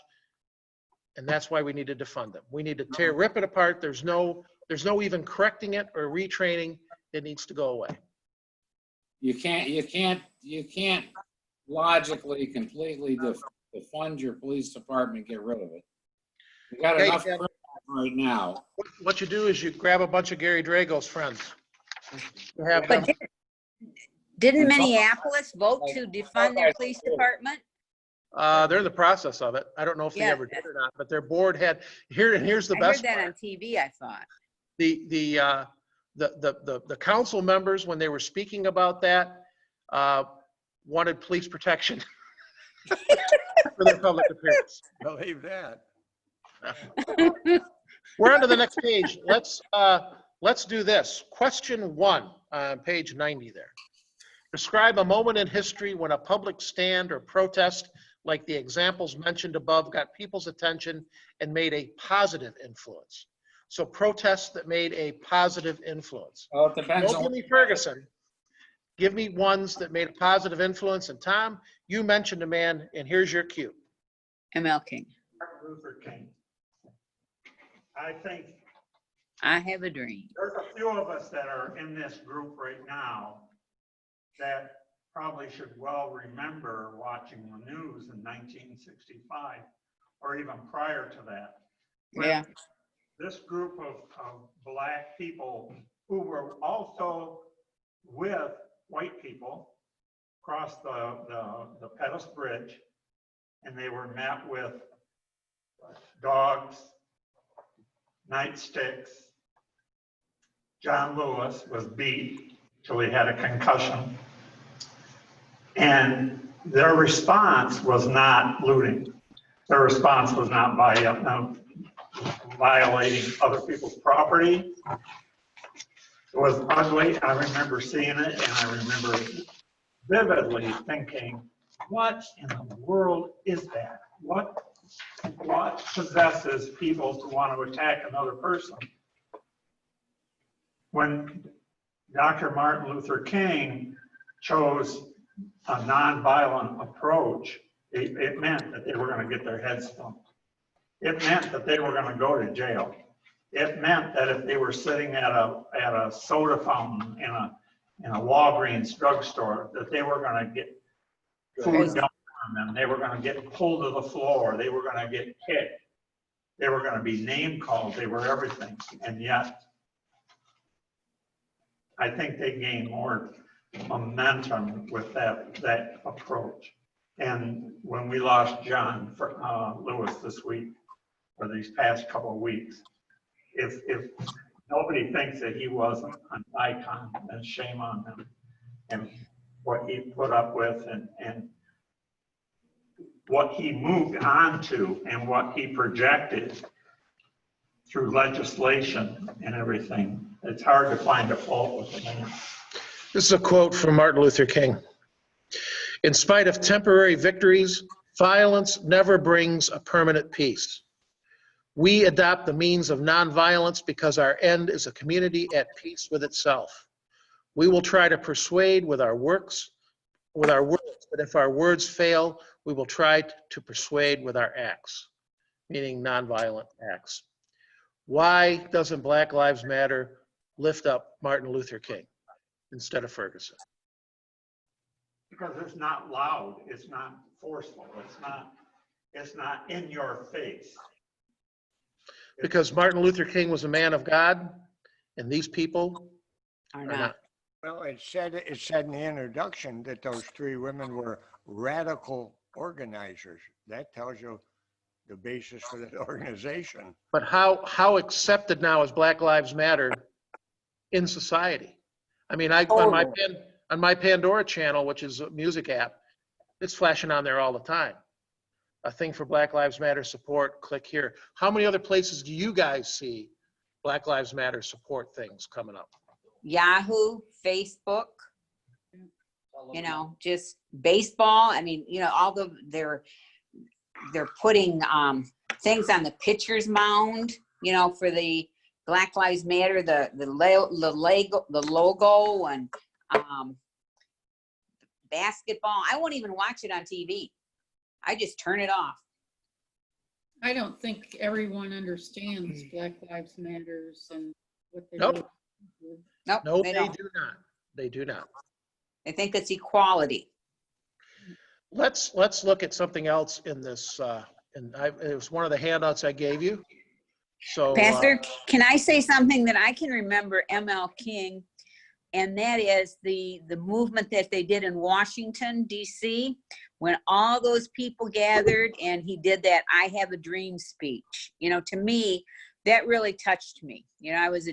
and that's why we need to defund them. We need to rip it apart. There's no even correcting it or retraining. It needs to go away. You can't logically completely defund your police department, get rid of it. You got enough criminals right now. What you do is you grab a bunch of Gary Drago's friends. You have them. Didn't Minneapolis vote to defund their police department? They're in the process of it. I don't know if they ever did or not, but their board had here's the best I heard that part. on TV, I thought. The council members, when they were speaking about that, wanted police protection for their public appearance. Believe that. We're on to the next page. Let's do this. Question 1 on page 90 there. Describe a moment in history when a public stand or protest, like the examples mentioned above, got people's attention and made a positive influence. So protests that made a positive influence. Well, it depends Don't give me Ferguson. Give me ones that made a positive influence. And Tom, you mentioned a man, and here's your cue. ML King. Martin Luther King. I think I have a dream. there's a few of us that are in this group right now that probably should well remember watching the news in 1965 or even prior to that. Yeah. This group of black people who were also with white people crossed the Pettus Bridge, and they were met with dogs, nightsticks. John Lewis was beat till he had a concussion. And their response was not looting. Their response was not violating other people's property. It was ugly. I remember seeing it, and I remember vividly thinking, what in the world is that? What possesses people to want to attack another person? When Dr. Martin Luther King chose a nonviolent approach, it meant that they were going to get their heads thumped. It meant that they were going to go to jail. It meant that if they were sitting at a soda fountain in a Walgreens drugstore, that they were going to get food dumped on them. They were going to get pulled to the floor. They were going to get kicked. They were going to be name called. They were everything. And yet, I think they gained more momentum with that approach. And when we lost John Lewis this week, or these past couple of weeks, if nobody thinks that he wasn't an icon, then shame on them. And what he put up with and what he moved on to and what he projected through legislation and everything, it's hard to find a fault with him. This is a quote from Martin Luther King. In spite of temporary victories, violence never brings a permanent peace. We adopt the means of nonviolence because our end is a community at peace with itself. We will try to persuade with our words, but if our words fail, we will try to persuade with our acts, meaning nonviolent acts. Why doesn't Black Lives Matter lift up Martin Luther King instead of Ferguson? Because it's not loud, it's not forceful, it's not in your face. Because Martin Luther King was a man of God, and these people are not. Well, it said in the introduction that those three women were radical organizers. That tells you the basis for that organization. But how accepted now is Black Lives Matter in society? I mean, on my Pandora channel, which is a music app, it's flashing on there all the time. A thing for Black Lives Matter support, click here. How many other places do you guys see Black Lives Matter support things coming up? Yahoo, Facebook, just baseball. I mean, they're putting things on the pitcher's mound, for the Black Lives Matter, the logo and basketball. I won't even watch it on TV. I just turn it off. I don't think everyone understands Black Lives Matters and what they Nope. do. Nope, No, they they don't. do not. They do not. I think it's equality. Let's look at something else in this. It was one of the handouts I gave you. So, Pastor, can I say something that I can remember ML King, and that is the movement that they did in Washington, D.C., when all those people gathered and he did that I Have a Dream speech. To me, that really touched me. I was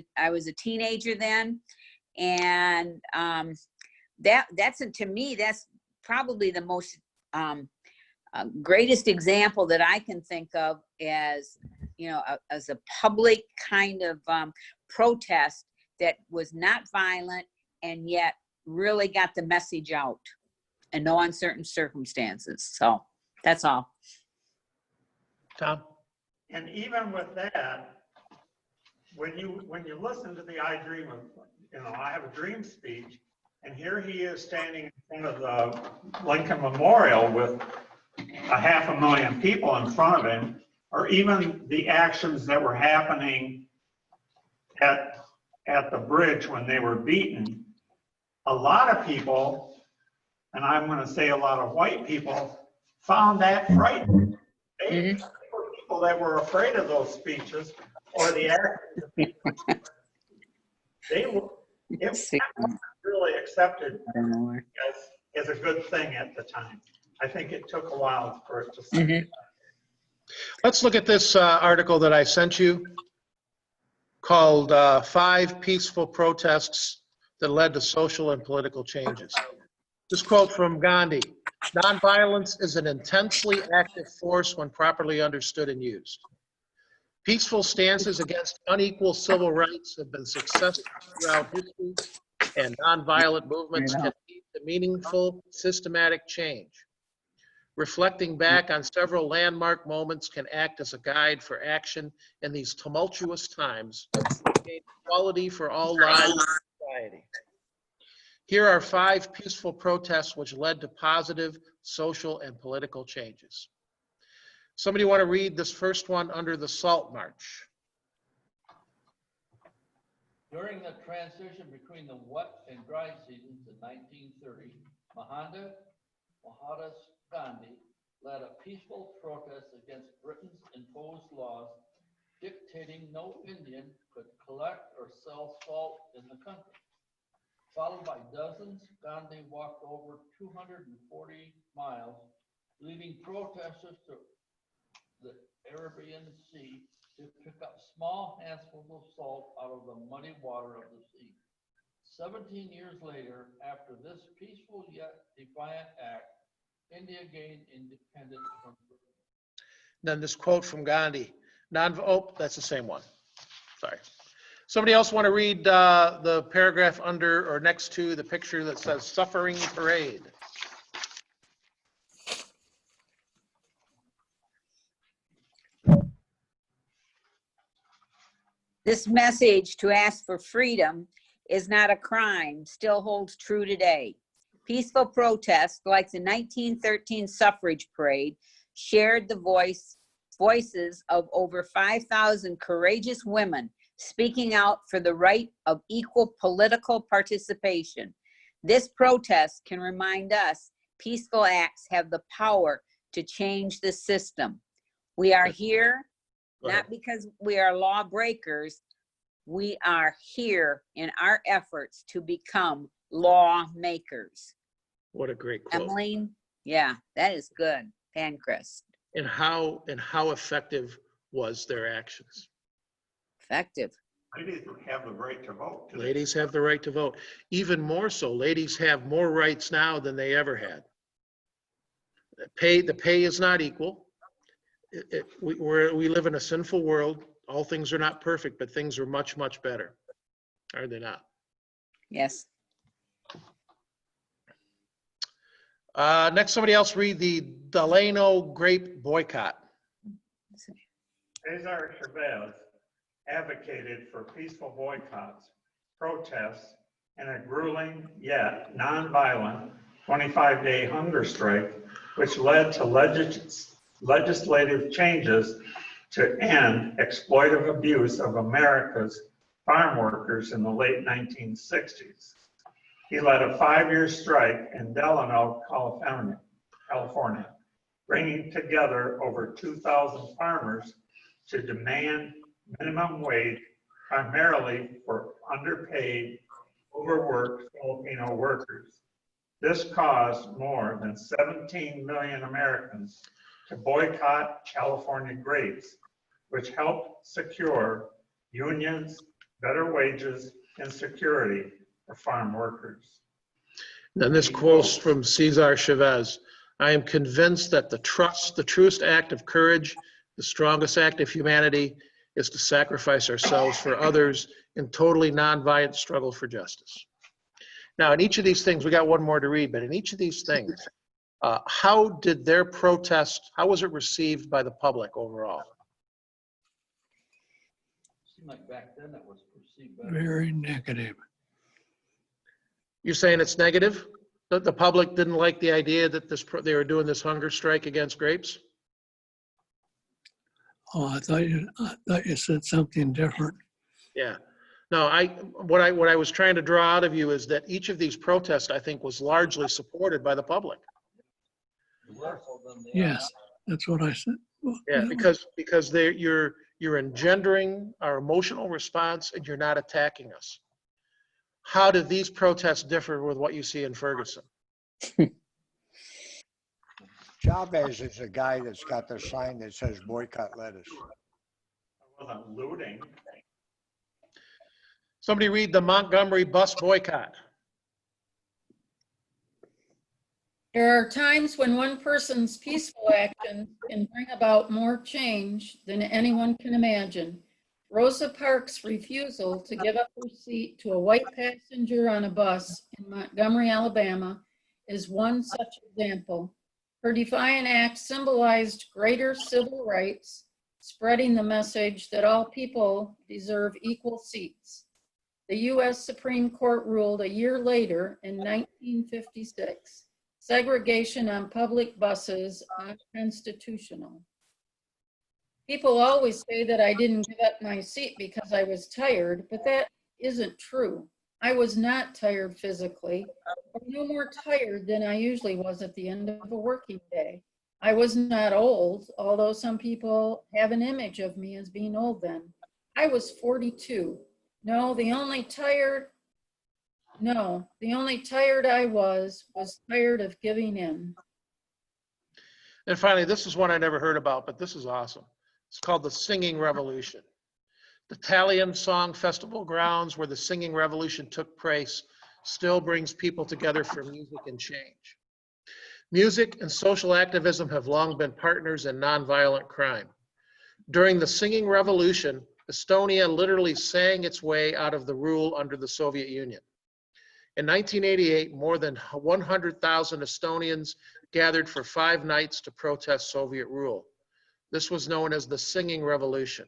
a teenager then, and to me, that's probably the most greatest example that I can think of as a public kind of protest that was not violent and yet really got the message out in no uncertain circumstances. So that's all. Tom? And even with that, when you listen to the I Have a Dream speech, and here he is standing in front of the Lincoln Memorial with 500,000 people in front of him, or even the actions that were happening at the bridge when they were beaten, a lot of people, and I'm going to say a lot of white people, found that frightening. They were people that were afraid of those speeches or the actions of people. It was really accepted as a good thing at the time. I think it took a while for it to start. Let's look at this article that I sent you called 5 Peaceful Protests That Led to Social and Political Changes. This quote from Gandhi: "Nonviolence is an intensely active force when properly understood and used. Peaceful stances against unequal civil rights have been successful throughout history, and nonviolent movements can lead to meaningful, systematic change. Reflecting back on several landmark moments can act as a guide for action in these tumultuous times to gain equality for all lives in society. Here are 5 peaceful protests which led to positive social and political changes." Somebody want to read this first one under the Salt March? During the transition between the wet and dry seasons in 1930, Mohandas Gandhi led a peaceful protest against Britain's imposed laws dictating no Indian could collect or sell salt in the country. Followed by dozens, Gandhi walked over 240 miles, leading protesters to the Arabian Sea to pick up small handfuls of salt out of the muddy water of the sea. 17 years later, after this peaceful yet defiant act, India gained independence from Britain. Then this quote from Gandhi: "Oh, that's the same one. Sorry. Somebody else want to read the paragraph under or next to the picture that says Suffering Parade? This message to ask for freedom is not a crime still holds true today. Peaceful protests like the 1913 suffrage parade shared the voices of over 5,000 courageous women speaking out for the right of equal political participation. This protest can remind us peaceful acts have the power to change the system. We are here not because we are lawbreakers. We are here in our efforts to become lawmakers." What a great quote. Emmeline, yeah, that is good. Pancrest. And how effective was their actions? Effective. Ladies have the right to vote. Ladies have the right to vote. Even more so, ladies have more rights now than they ever had. The pay is not equal. We live in a sinful world. All things are not perfect, but things are much, much better. Are they not? Yes. Next, somebody else read the Delano grape boycott. Cesar Chavez advocated for peaceful boycotts, protests, and a grueling yet non-violent 25-day hunger strike, which led to legislative changes to end exploitive abuse of America's farm workers in the late 1960s. He led a 5-year strike in Delano, California, bringing together over 2,000 farmers to demand minimum wage, primarily for underpaid, overworked Filipino workers. This caused more than 17 million Americans to boycott California grapes, which helped secure unions, better wages, and security for farm workers. Then this quote from Cesar Chavez: "I am convinced that the truest act of courage, the strongest act of humanity, is to sacrifice ourselves for others in totally nonviolent struggle for justice." Now, in each of these things, we got one more to read, but in each of these things, how did their protest, how was it received by the public overall? Seemed like back then it was perceived better. Very negative. You're saying it's negative? That the public didn't like the idea that they were doing this hunger strike against grapes? Oh, I thought you said something different. Yeah. No, what I was trying to draw out of you is that each of these protests, I think, was largely supported by the public. Yes, that's what I said. Yeah, because you're engendering our emotional response and you're not attacking us. How do these protests differ with what you see in Ferguson? Chavez is a guy that's got the sign that says boycott lettuce. I wasn't looting. Somebody read the Montgomery bus boycott. There are times when one person's peaceful action can bring about more change than anyone can imagine. Rosa Parks' refusal to give up her seat to a white passenger on a bus in Montgomery, Alabama, is one such example. Her defiant act symbolized greater civil rights, spreading the message that all people deserve equal seats. The U.S. Supreme Court ruled a year later, in 1956, segregation on public buses unconstitutional. People always say that I didn't give up my seat because I was tired, but that isn't true. I was not tired physically, or no more tired than I usually was at the end of a working day. I was not old, although some people have an image of me as being old then. I was 42. The only tired I was tired of giving in. And finally, this is one I never heard about, but this is awesome. It's called the Singing Revolution. The Italian Song Festival grounds where the Singing Revolution took place still brings people together for music and change. Music and social activism have long been partners in nonviolent crime. During the Singing Revolution, Estonia literally sang its way out of the rule under the Soviet Union. In 1988, more than 100,000 Estonians gathered for 5 nights to protest Soviet rule. This was known as the Singing Revolution.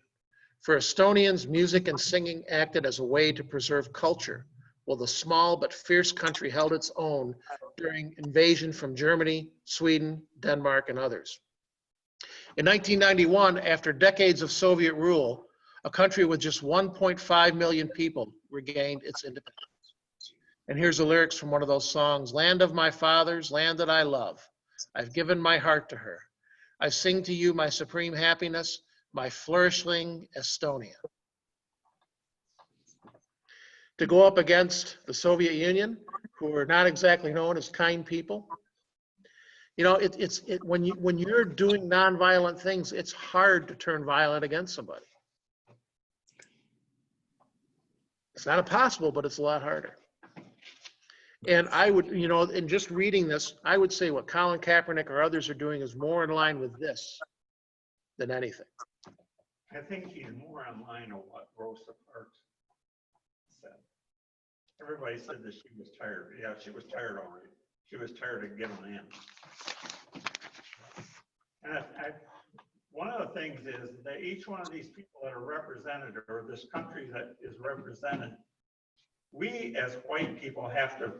For Estonians, music and singing acted as a way to preserve culture, while the small but fierce country held its own during invasion from Germany, Sweden, Denmark, and others. In 1991, after decades of Soviet rule, a country with just 1.5 million people regained its independence. And here's the lyrics from one of those songs: "Land of my fathers, land that I love, I've given my heart to her. I sing to you my supreme happiness, my flourishing Estonia." To go up against the Soviet Union, who were not exactly known as kind people, you know, when you're doing nonviolent things, it's hard to turn violent against somebody. It's not impossible, but it's a lot harder. And I would, you know, in just reading this, I would say what Colin Kaepernick or others are doing is more in line with this than anything. I think he's more in line with what Rosa Parks said. Everybody said that she was tired. Yeah, she was tired already. She was tired of giving in. And one of the things is that each one of these people that are represented, or this country that is represented, we as white people have to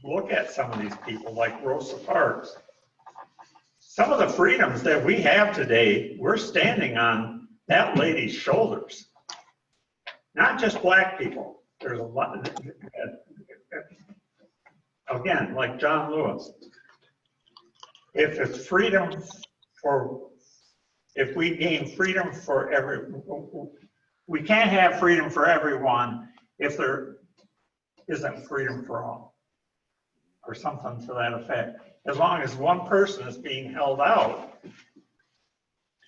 look at some of these people like Rosa Parks. Some of the freedoms that we have today, we're standing on that lady's shoulders. Not just black people. There's a lot, again, like John Lewis. If it's freedom for, if we gain freedom for we can't have freedom for everyone if there isn't freedom for all, or something to that effect. As long as one person is being held out,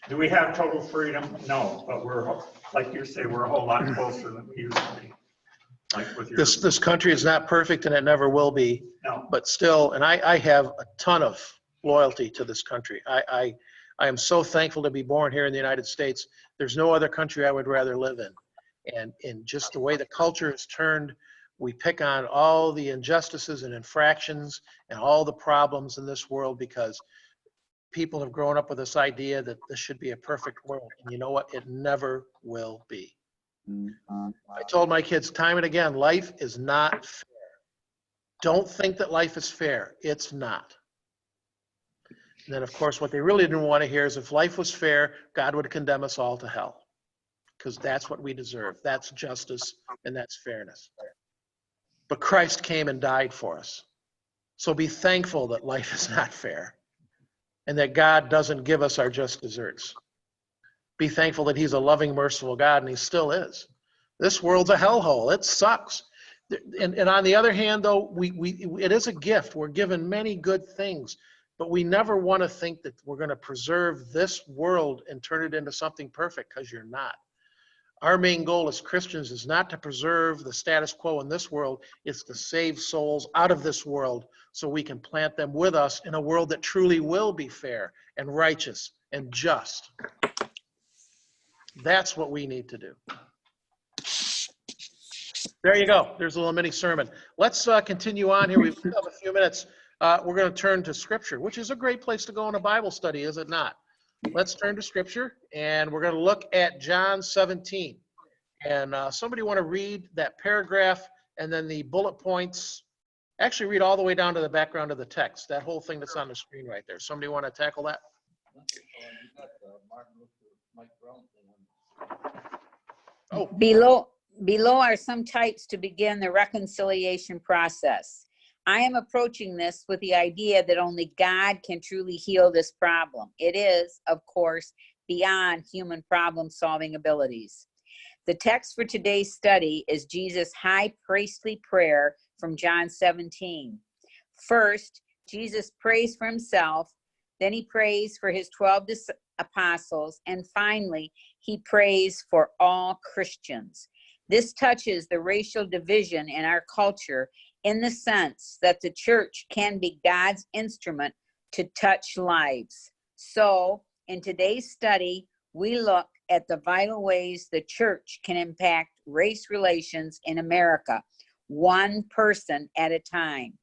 do we have total freedom? No, but we're, like you say, we're a whole lot closer than we used to be. Like with your, This country is not perfect, and it never will be. No. But still, and I have a ton of loyalty to this country. I am so thankful to be born here in the United States. There's no other country I would rather live in. And in just the way the culture is turned, we pick on all the injustices and infractions and all the problems in this world because people have grown up with this idea that this should be a perfect world. And you know what? It never will be. I told my kids time and again, life is not fair. Don't think that life is fair. It's not. And then, of course, what they really didn't want to hear is if life was fair, God would condemn us all to hell, because that's what we deserve. That's justice and that's fairness. But Christ came and died for us. So be thankful that life is not fair and that God doesn't give us our just desserts. Be thankful that he's a loving, merciful God, and he still is. This world's a hellhole. It sucks. And on the other hand, though, it is a gift. We're given many good things, but we never want to think that we're going to preserve this world and turn it into something perfect, because you're not. Our main goal as Christians is not to preserve the status quo in this world. It's to save souls out of this world so we can plant them with us in a world that truly will be fair and righteous and just. That's what we need to do. There you go. There's a little mini sermon. Let's continue on here. We have a few minutes. We're going to turn to Scripture, which is a great place to go in a Bible study, is it not? Let's turn to Scripture, and we're going to look at John 17. And somebody want to read that paragraph and then the bullet points? Actually, read all the way down to the background of the text, that whole thing that's on the screen right there. Somebody want to tackle that? Oh. Below are some types to begin the reconciliation process. I am approaching this with the idea that only God can truly heal this problem. It is, of course, beyond human problem-solving abilities. The text for today's study is Jesus' high priestly prayer from John 17. First, Jesus prays for himself, then he prays for his 12 apostles, and finally, he prays for all Christians. This touches the racial division in our culture in the sense that the church can be God's instrument to touch lives. So, in today's study, we look at the vital ways the church can impact race relations in America, one person at a time.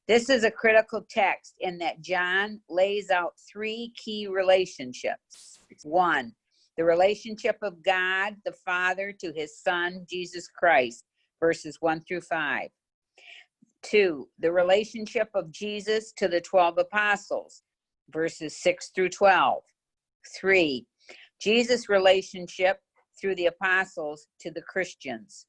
This is a critical text in that John lays out three key relationships. One, the relationship of God the Father to his Son, Jesus Christ, verses 1 through 5. 2, the relationship of Jesus to the 12 apostles, verses 6 through 12. 3, Jesus' relationship through the apostles to the Christians.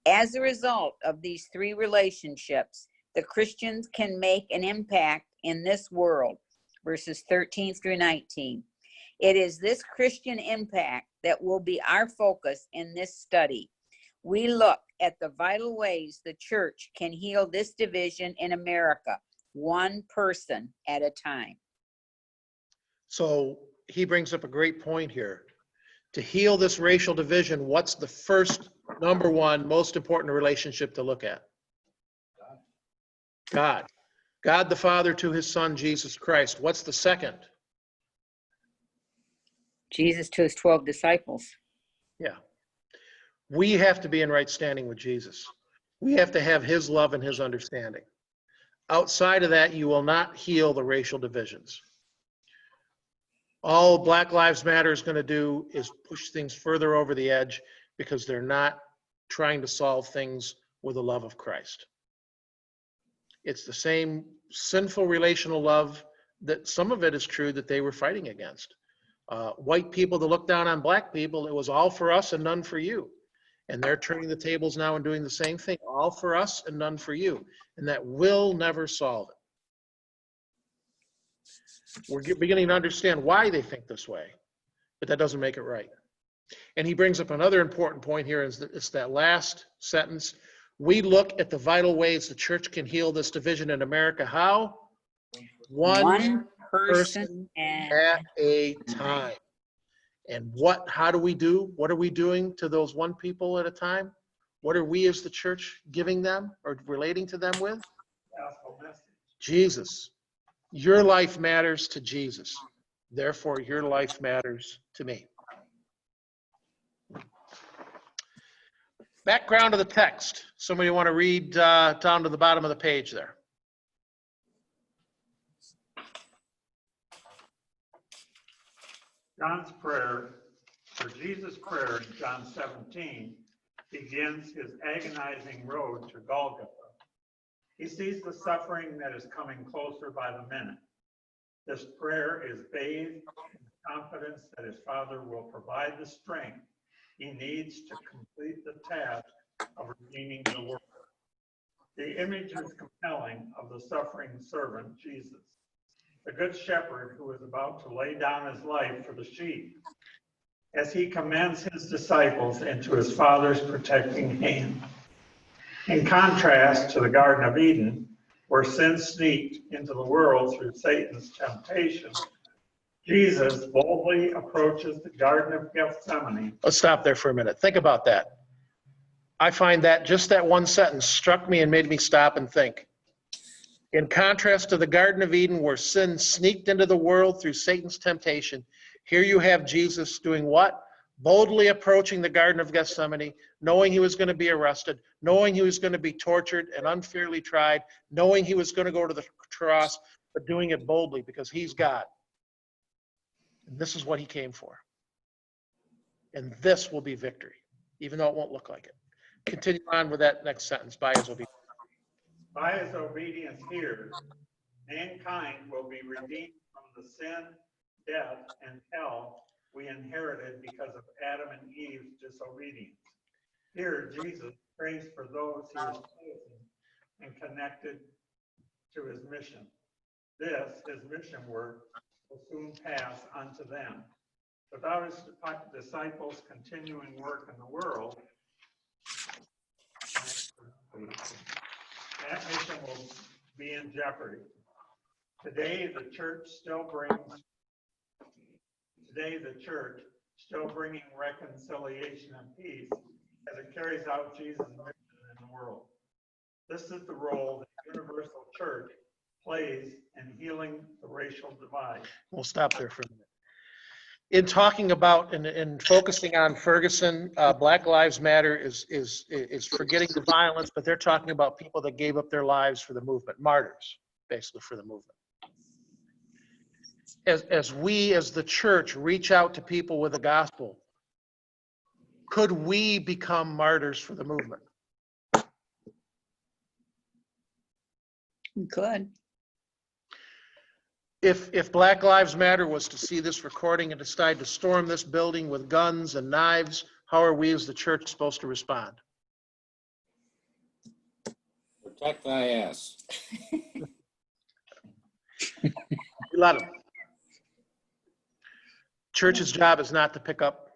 As a result of these three relationships, the Christians can make an impact in this world, verses 13 through 19. It is this Christian impact that will be our focus in this study. We look at the vital ways the church can heal this division in America, one person at a time. So he brings up a great point here. To heal this racial division, what's the first, number one, most important relationship to look at? God. God the Father to his Son, Jesus Christ. What's the second? Jesus to his 12 disciples. Yeah. We have to be in right standing with Jesus. We have to have his love and his understanding. Outside of that, you will not heal the racial divisions. All Black Lives Matter is going to do is push things further over the edge because they're not trying to solve things with the love of Christ. It's the same sinful relational love that some of it is true that they were fighting against. White people that look down on black people, it was all for us and none for you. And they're turning the tables now and doing the same thing, all for us and none for you. And that will never solve it. We're beginning to understand why they think this way, but that doesn't make it right. And he brings up another important point here, is that it's that last sentence. We look at the vital ways the church can heal this division in America. How? One person at a time. And how do we do? What are we doing to those one people at a time? What are we as the church giving them or relating to them with? Jesus. Your life matters to Jesus. Therefore, your life matters to me. Background of the text. Somebody want to read down to the bottom of the page there? John's prayer, or Jesus' prayer in John 17, begins his agonizing road to Golgotha. He sees the suffering that is coming closer by the minute. This prayer is bathed in confidence that his Father will provide the strength he needs to complete the task of redeeming the world. The image is compelling of the suffering servant, Jesus, the good shepherd who is about to lay down his life for the sheep, as he commends his disciples into his Father's protecting hand. In contrast to the Garden of Eden, where sin sneaked into the world through Satan's temptation, Jesus boldly approaches the Garden of Gethsemane. Let's stop there for a minute. Think about that. I find that just that one sentence struck me and made me stop and think. In contrast to the Garden of Eden, where sin sneaked into the world through Satan's temptation, here you have Jesus doing what? Boldly approaching the Garden of Gethsemane, knowing he was going to be arrested, knowing he was going to be tortured and unfairly tried, knowing he was going to go to the cross, but doing it boldly because he's God. And this is what he came for. And this will be victory, even though it won't look like it. Continue on with that next sentence. By his obedience. By his obedience here, mankind will be redeemed from the sin, death, and hell we inherited because of Adam and Eve's disobedience. Here, Jesus prays for those he has chosen and connected to his mission. This, his mission work, will soon pass unto them. Without his disciples' continuing work in the world, that mission will be in jeopardy. Today, the church still bringing reconciliation and peace as it carries out Jesus' mission in the world. This is the role the universal church plays in healing the racial divide. We'll stop there for a minute. In talking about and focusing on Ferguson, Black Lives Matter is forgetting the violence, but they're talking about people that gave up their lives for the movement, martyrs, basically, for the movement. As we, as the church, reach out to people with the gospel, could we become martyrs for the movement? We could. If Black Lives Matter was to see this recording and decide to storm this building with guns and knives, how are we as the church supposed to respond? Protect thy ass. We let them. Church's job is not to pick up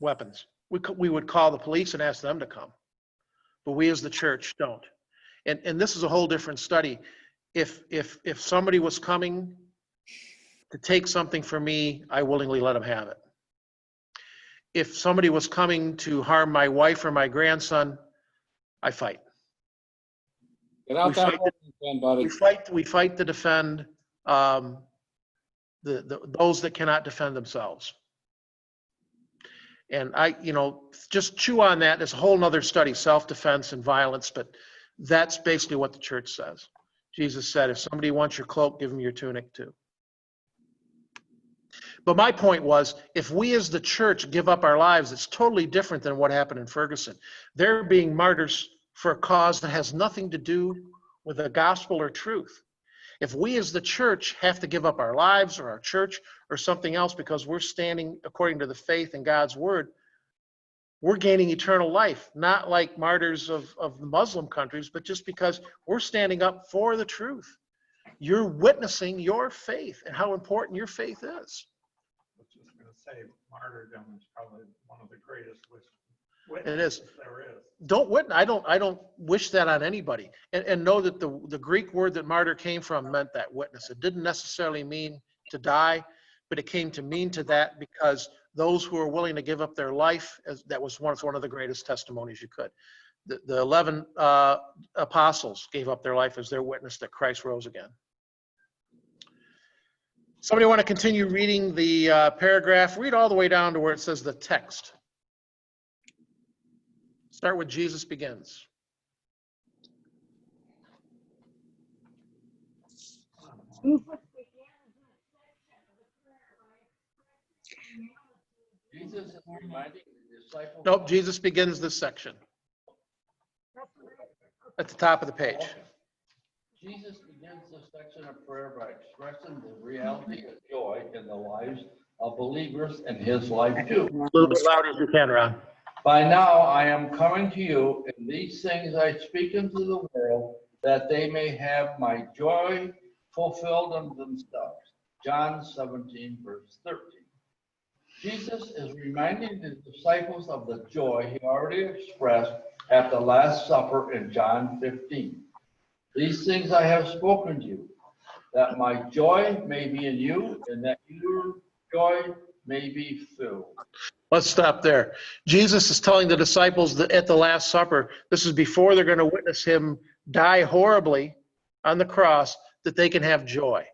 weapons. We would call the police and ask them to come, but we as the church don't. And this is a whole different study. If somebody was coming to take something from me, I willingly let them have it. If somebody was coming to harm my wife or my grandson, I fight. Get out that again, buddy. We fight to defend those that cannot defend themselves. And just chew on that. There's a whole nother study, self-defense and violence, but that's basically what the church says. Jesus said, if somebody wants your cloak, give them your tunic too. But my point was, if we as the church give up our lives, it's totally different than what happened in Ferguson. They're being martyrs for a cause that has nothing to do with the gospel or truth. If we as the church have to give up our lives or our church or something else because we're standing according to the faith in God's word, we're gaining eternal life, not like martyrs of the Muslim countries, but just because we're standing up for the truth. You're witnessing your faith and how important your faith is. I was just going to say, martyrdom is probably one of the greatest witnesses there is. Don't witness. I don't wish that on anybody. And know that the Greek word that martyr came from meant that witness. It didn't necessarily mean to die, but it came to mean to that because those who are willing to give up their life, that was one of the greatest testimonies you could. The 11 apostles gave up their life as their witness that Christ rose again. Somebody want to continue reading the paragraph? Read all the way down to where it says the text. Start with Jesus begins. Jesus is reminding the disciples. Nope, Jesus begins this section. At the top of the page. Jesus begins this section of prayer by expressing the reality of joy in the lives of believers in his life too. A little bit louder as you can, Ron. By now I am coming to you, and these things I speak into the world, that they may have my joy fulfilled in themselves. John 17, verse 13. Jesus is reminding the disciples of the joy he already expressed at the Last Supper in John 15. These things I have spoken to you, that my joy may be in you, and that your joy may be filled. Let's stop there. Jesus is telling the disciples that at the Last Supper, this is before they're going to witness him die horribly on the cross that they can have joy.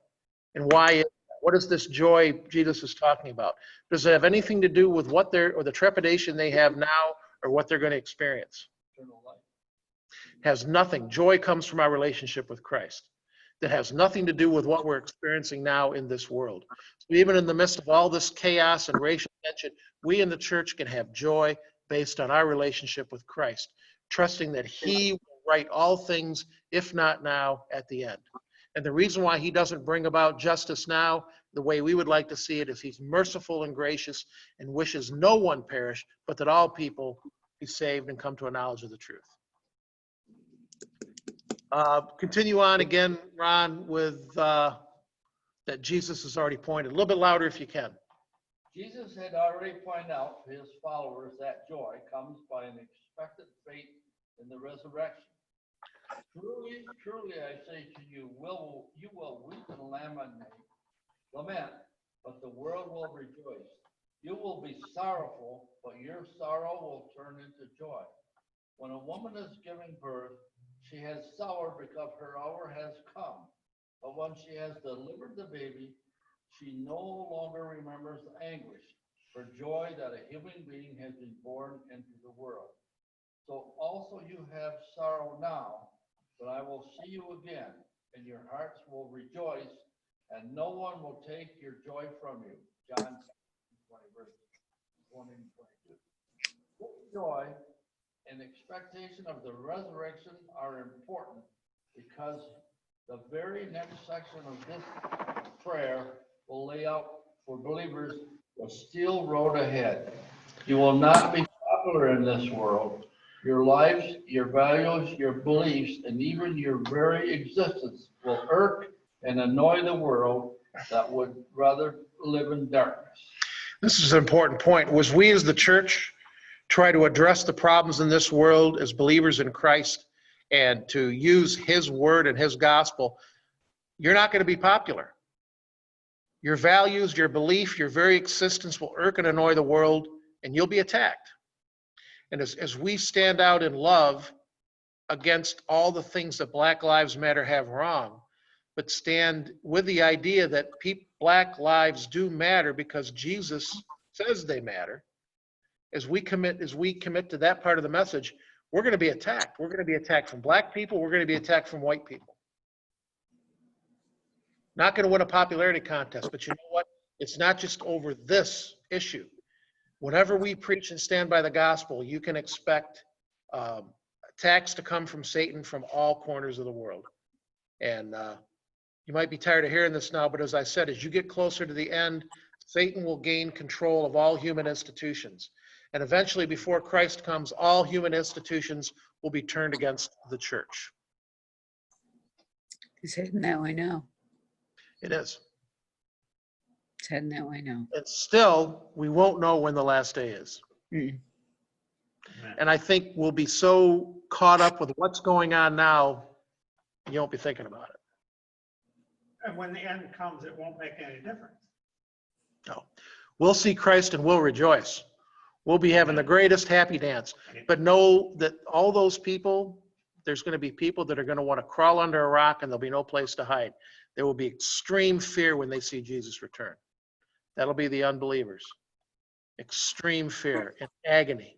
And why is that? What is this joy Jesus is talking about? Does it have anything to do with what they're, or the trepidation they have now, or what they're going to experience? Has nothing. Joy comes from our relationship with Christ. That has nothing to do with what we're experiencing now in this world. So even in the midst of all this chaos and racial tension, we in the church can have joy based on our relationship with Christ, trusting that he will right all things, if not now, at the end. And the reason why he doesn't bring about justice now, the way we would like to see it, is he's merciful and gracious and wishes no one perish, but that all people be saved and come to a knowledge of the truth. Continue on again, Ron, with that Jesus has already pointed. A little bit louder if you can. Jesus had already pointed out to his followers that joy comes by an expected faith in the resurrection. Truly, truly, I say to you, you will weep and lament, but the world will rejoice. You will be sorrowful, but your sorrow will turn into joy. When a woman is giving birth, she has sorrow because her hour has come. But when she has delivered the baby, she no longer remembers the anguish for joy that a human being has been born into the world. So also you have sorrow now, but I will see you again, and your hearts will rejoice, and no one will take your joy from you. John 20, verse 20 and 22. This joy and expectation of the resurrection are important because the very next section of this prayer will lay out for believers the steel road ahead. You will not be popular in this world. Your lives, your values, your beliefs, and even your very existence will irk and annoy the world that would rather live in darkness. This is an important point. Was we as the church try to address the problems in this world as believers in Christ and to use his word and his gospel, you're not going to be popular. Your values, your belief, your very existence will irk and annoy the world, and you'll be attacked. And as we stand out in love against all the things that Black Lives Matter have wrong, but stand with the idea that Black lives do matter because Jesus says they matter, as we commit to that part of the message, we're going to be attacked. We're going to be attacked from Black people. We're going to be attacked from white people. Not going to win a popularity contest, but you know what? It's not just over this issue. Whenever we preach and stand by the gospel, you can expect attacks to come from Satan from all corners of the world. And you might be tired of hearing this now, but as I said, as you get closer to the end, Satan will gain control of all human institutions. And eventually, before Christ comes, all human institutions will be turned against the church. It's heading that way now. It is. It's heading that way now. And still, we won't know when the last day is. Mm-mm. And I think we'll be so caught up with what's going on now, you won't be thinking about it. And when the end comes, it won't make any difference. No. We'll see Christ and we'll rejoice. We'll be having the greatest happy dance. But know that all those people, there's going to be people that are going to want to crawl under a rock and there'll be no place to hide. There will be extreme fear when they see Jesus return. That'll be the unbelievers. Extreme fear and agony.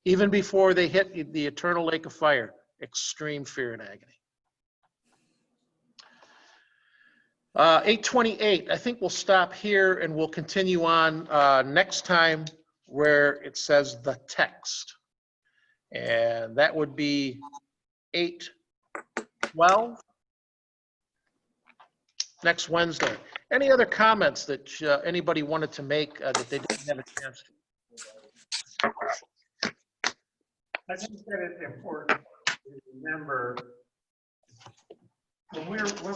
Even before they hit the eternal lake of fire, extreme fear and agony. 8:28, I think we'll stop here and we'll continue on next time where it says the text. And that would be 8:12 next Wednesday. Any other comments that anybody wanted to make that they didn't have a chance to? I think that it's important to remember when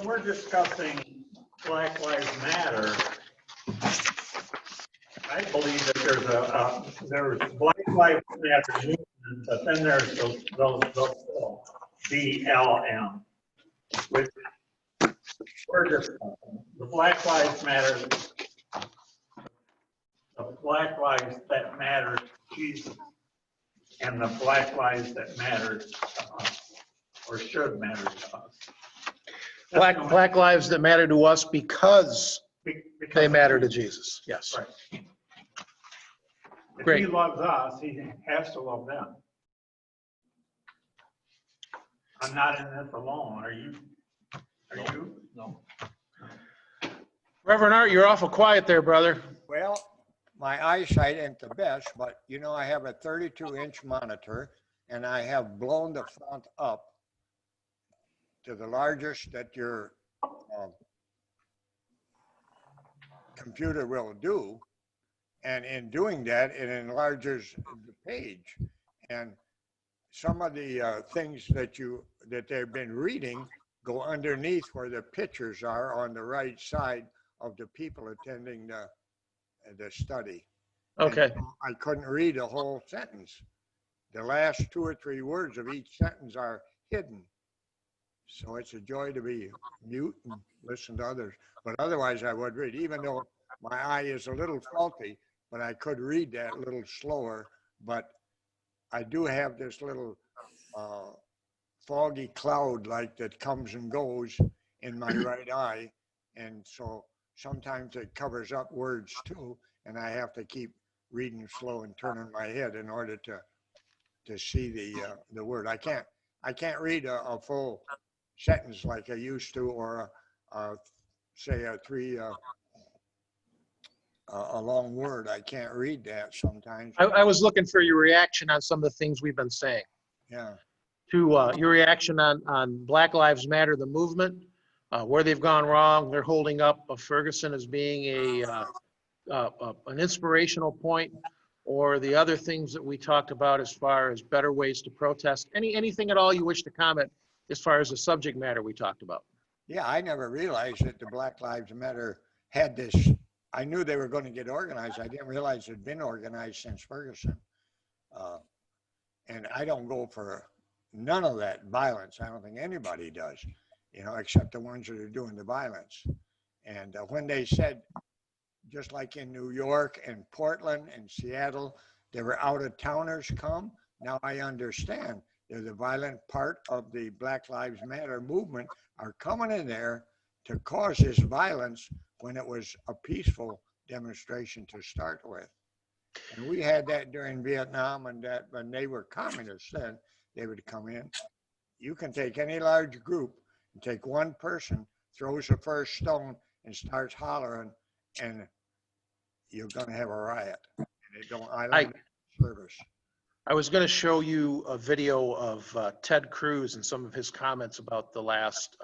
we're discussing Black Lives Matter, I believe that there's Black Lives Matter movement, but then there's those BLM, which we're discussing. The Black Lives Matter, the Black Lives that matter to Jesus, and the Black lives that matter to us, or should matter to us. Black lives that matter to us because they matter to Jesus. Yes. Right. If Great. he loves us, he has to love them. I'm not in this alone. Are you? Are you? No. Reverend Art, you're awful quiet there, brother. Well, my eyesight ain't the best, but you know, I have a 32-inch monitor and I have blown the font up to the largest that your computer will do. And in doing that, it enlarges the page. And some of the things that they've been reading go underneath where the pictures are on the right side of the people attending the study. Okay. And I couldn't read a whole sentence. The last 2 or 3 words of each sentence are hidden. So it's a joy to be mute and listen to others. But otherwise I would read, even though my eye is a little faulty, but I could read that a little slower. But I do have this little foggy cloud like that comes and goes in my right eye. And so sometimes it covers up words too. And I have to keep reading slow and turning my head in order to see the word. I can't read a full sentence like I used to, or say a long word. I can't read that sometimes. I was looking for your reaction on some of the things we've been saying. Yeah. To your reaction on Black Lives Matter, the movement, where they've gone wrong. They're holding up Ferguson as being an inspirational point, or the other things that we talked about as far as better ways to protest. Anything at all you wish to comment as far as the subject matter we talked about? Yeah, I never realized that the Black Lives Matter had this. I knew they were going to get organized. I didn't realize it had been organized since Ferguson. And I don't go for none of that violence. I don't think anybody does, except the ones that are doing the violence. And when they said, just like in New York and Portland and Seattle, there were out-of-towners come, now I understand. They're the violent part of the Black Lives Matter movement are coming in there to cause this violence when it was a peaceful demonstration to start with. And we had that during Vietnam, and that when they were communists then, they would come in. You can take any large group and take one person, throws the first stone and starts hollering, and you're going to have a riot. And I learned service. I was going to show you a video of Ted Cruz and some of his comments about the last.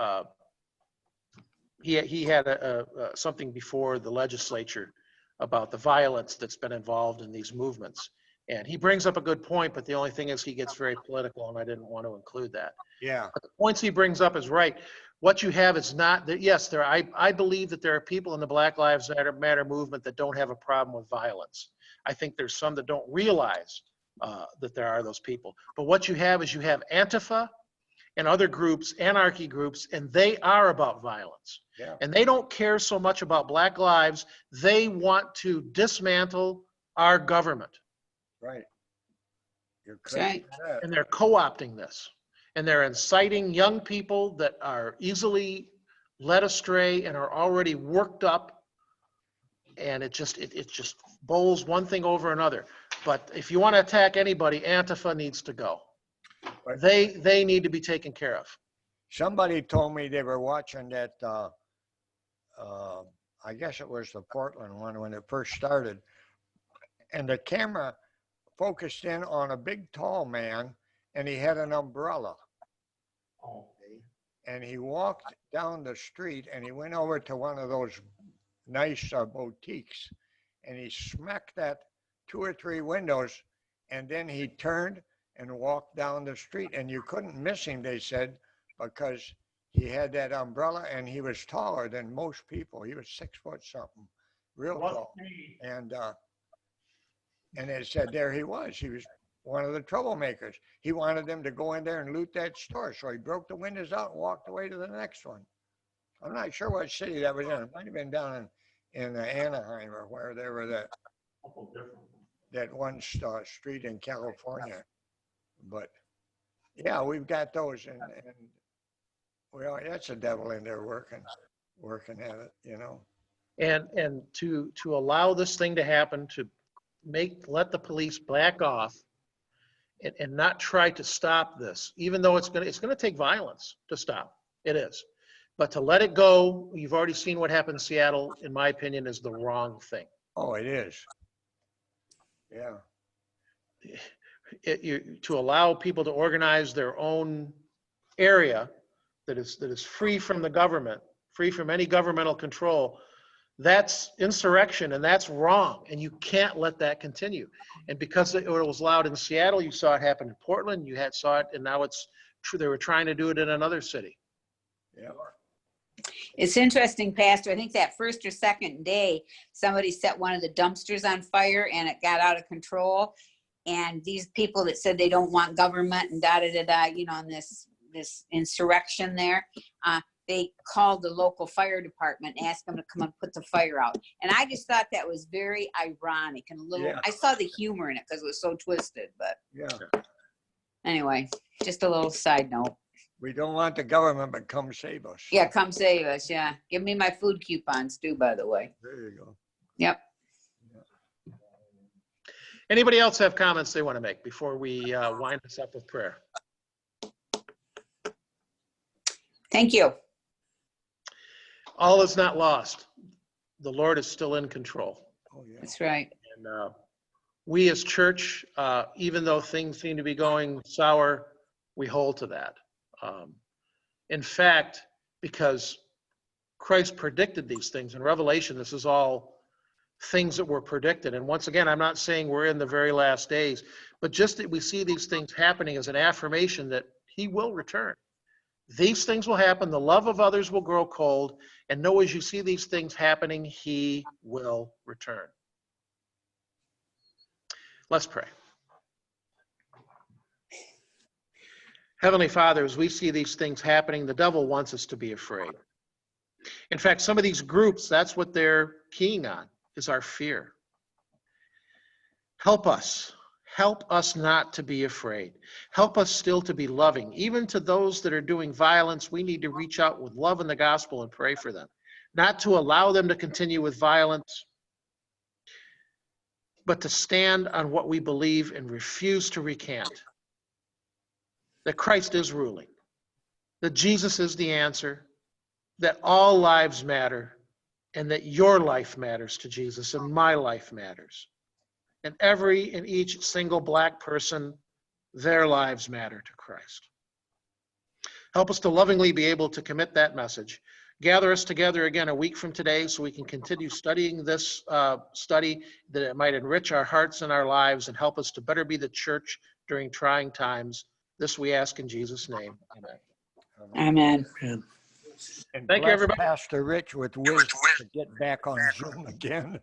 He had something before the legislature about the violence that's been involved in these movements, and he brings up a good point. But the only thing is, he gets very political, and I didn't want to include that. Yeah. But the points he brings up is right. What you have is not that. Yes, I believe that there are people in the Black Lives Matter movement that don't have a problem with violence. I think there's some that don't realize that there are those people. But what you have is you have Antifa and other groups, anarchy groups, and they are about violence. Yeah. And they don't care so much about Black lives. They want to dismantle our government. Right. You're right. And they're co-opting this. And they're inciting young people that are easily led astray and are already worked up. And it just bowls one thing over another. But if you want to attack anybody, Antifa needs to go. They need to be taken care of. Somebody told me they were watching that, I guess it was the Portland one when it first started, and the camera focused in on a big tall man, and he had an umbrella. And he walked down the street, and he went over to one of those nice boutiques, and he smacked that 2 or 3 windows, and then he turned and walked down the street, and you couldn't miss him, they said, because he had that umbrella, and he was taller than most people. He was 6 foot something, real tall. And they said there he was one of the troublemakers. He wanted them to go in there and loot that store, so he broke the windows out and walked away to the next one. I'm not sure what city that was in. It might have been down in Anaheim or where they were that one street in California. But yeah, we've got those, and Well, that's the devil in there working at it, you know. And to allow this thing to happen, to let the police back off and not try to stop this, even though it's gonna take violence to stop. It is. But to let it go, you've already seen what happened in Seattle, in my opinion, is the wrong thing. Oh, it is. Yeah. To allow people to organize their own area that is free from the government, free from any governmental control, that's insurrection, and that's wrong, and you can't let that continue. And because it was allowed in Seattle, you saw it happen in Portland, saw it, and now it's true. They were trying to do it in another city. Yeah. It's interesting, Pastor. I think that first or second day, somebody set one of the dumpsters on fire and it got out of control. And these people that said they don't want government and you know, in this insurrection there, they called the local fire department and asked them to come and put the fire out. And I just thought that was very ironic and a little, I saw the humor in it because it was so twisted, but anyway, just a little side note. We don't want the government, but come save us. Yeah, come save us. Yeah. Give me my food coupons too, by the way. There you go. Yep. Anybody else have comments they want to make before we wind this up with prayer? Thank you. All is not lost. The Lord is still in control. Oh, yeah. That's right. And we as church, even though things seem to be going sour, we hold to that. In fact, because Christ predicted these things in Revelation, this is all things that were predicted. And once again, I'm not saying we're in the very last days, but just that we see these things happening as an affirmation that he will return. These things will happen. The love of others will grow cold. And know as you see these things happening, he will return. Let's pray. Heavenly Father, as we see these things happening, the devil wants us to be afraid. In fact, some of these groups, that's what they're keying on, is our fear. Help us. Help us not to be afraid. Help us still to be loving. Even to those that are doing violence, we need to reach out with love in the gospel and pray for them. Not to allow them to continue with violence, but to stand on what we believe and refuse to recant. That Christ is ruling, that Jesus is the answer, that all lives matter, and that your life matters to Jesus and my life matters. And every and each single Black person, their lives matter to Christ. Help us to lovingly be able to commit that message. Gather us together again a week from today so we can continue studying this study, that it might enrich our hearts and our lives and help us to better be the church during trying times. This we ask in Jesus' name. Amen. Amen. And thank you, everybody. Pastor Rich with wisdom to get back on Zoom again.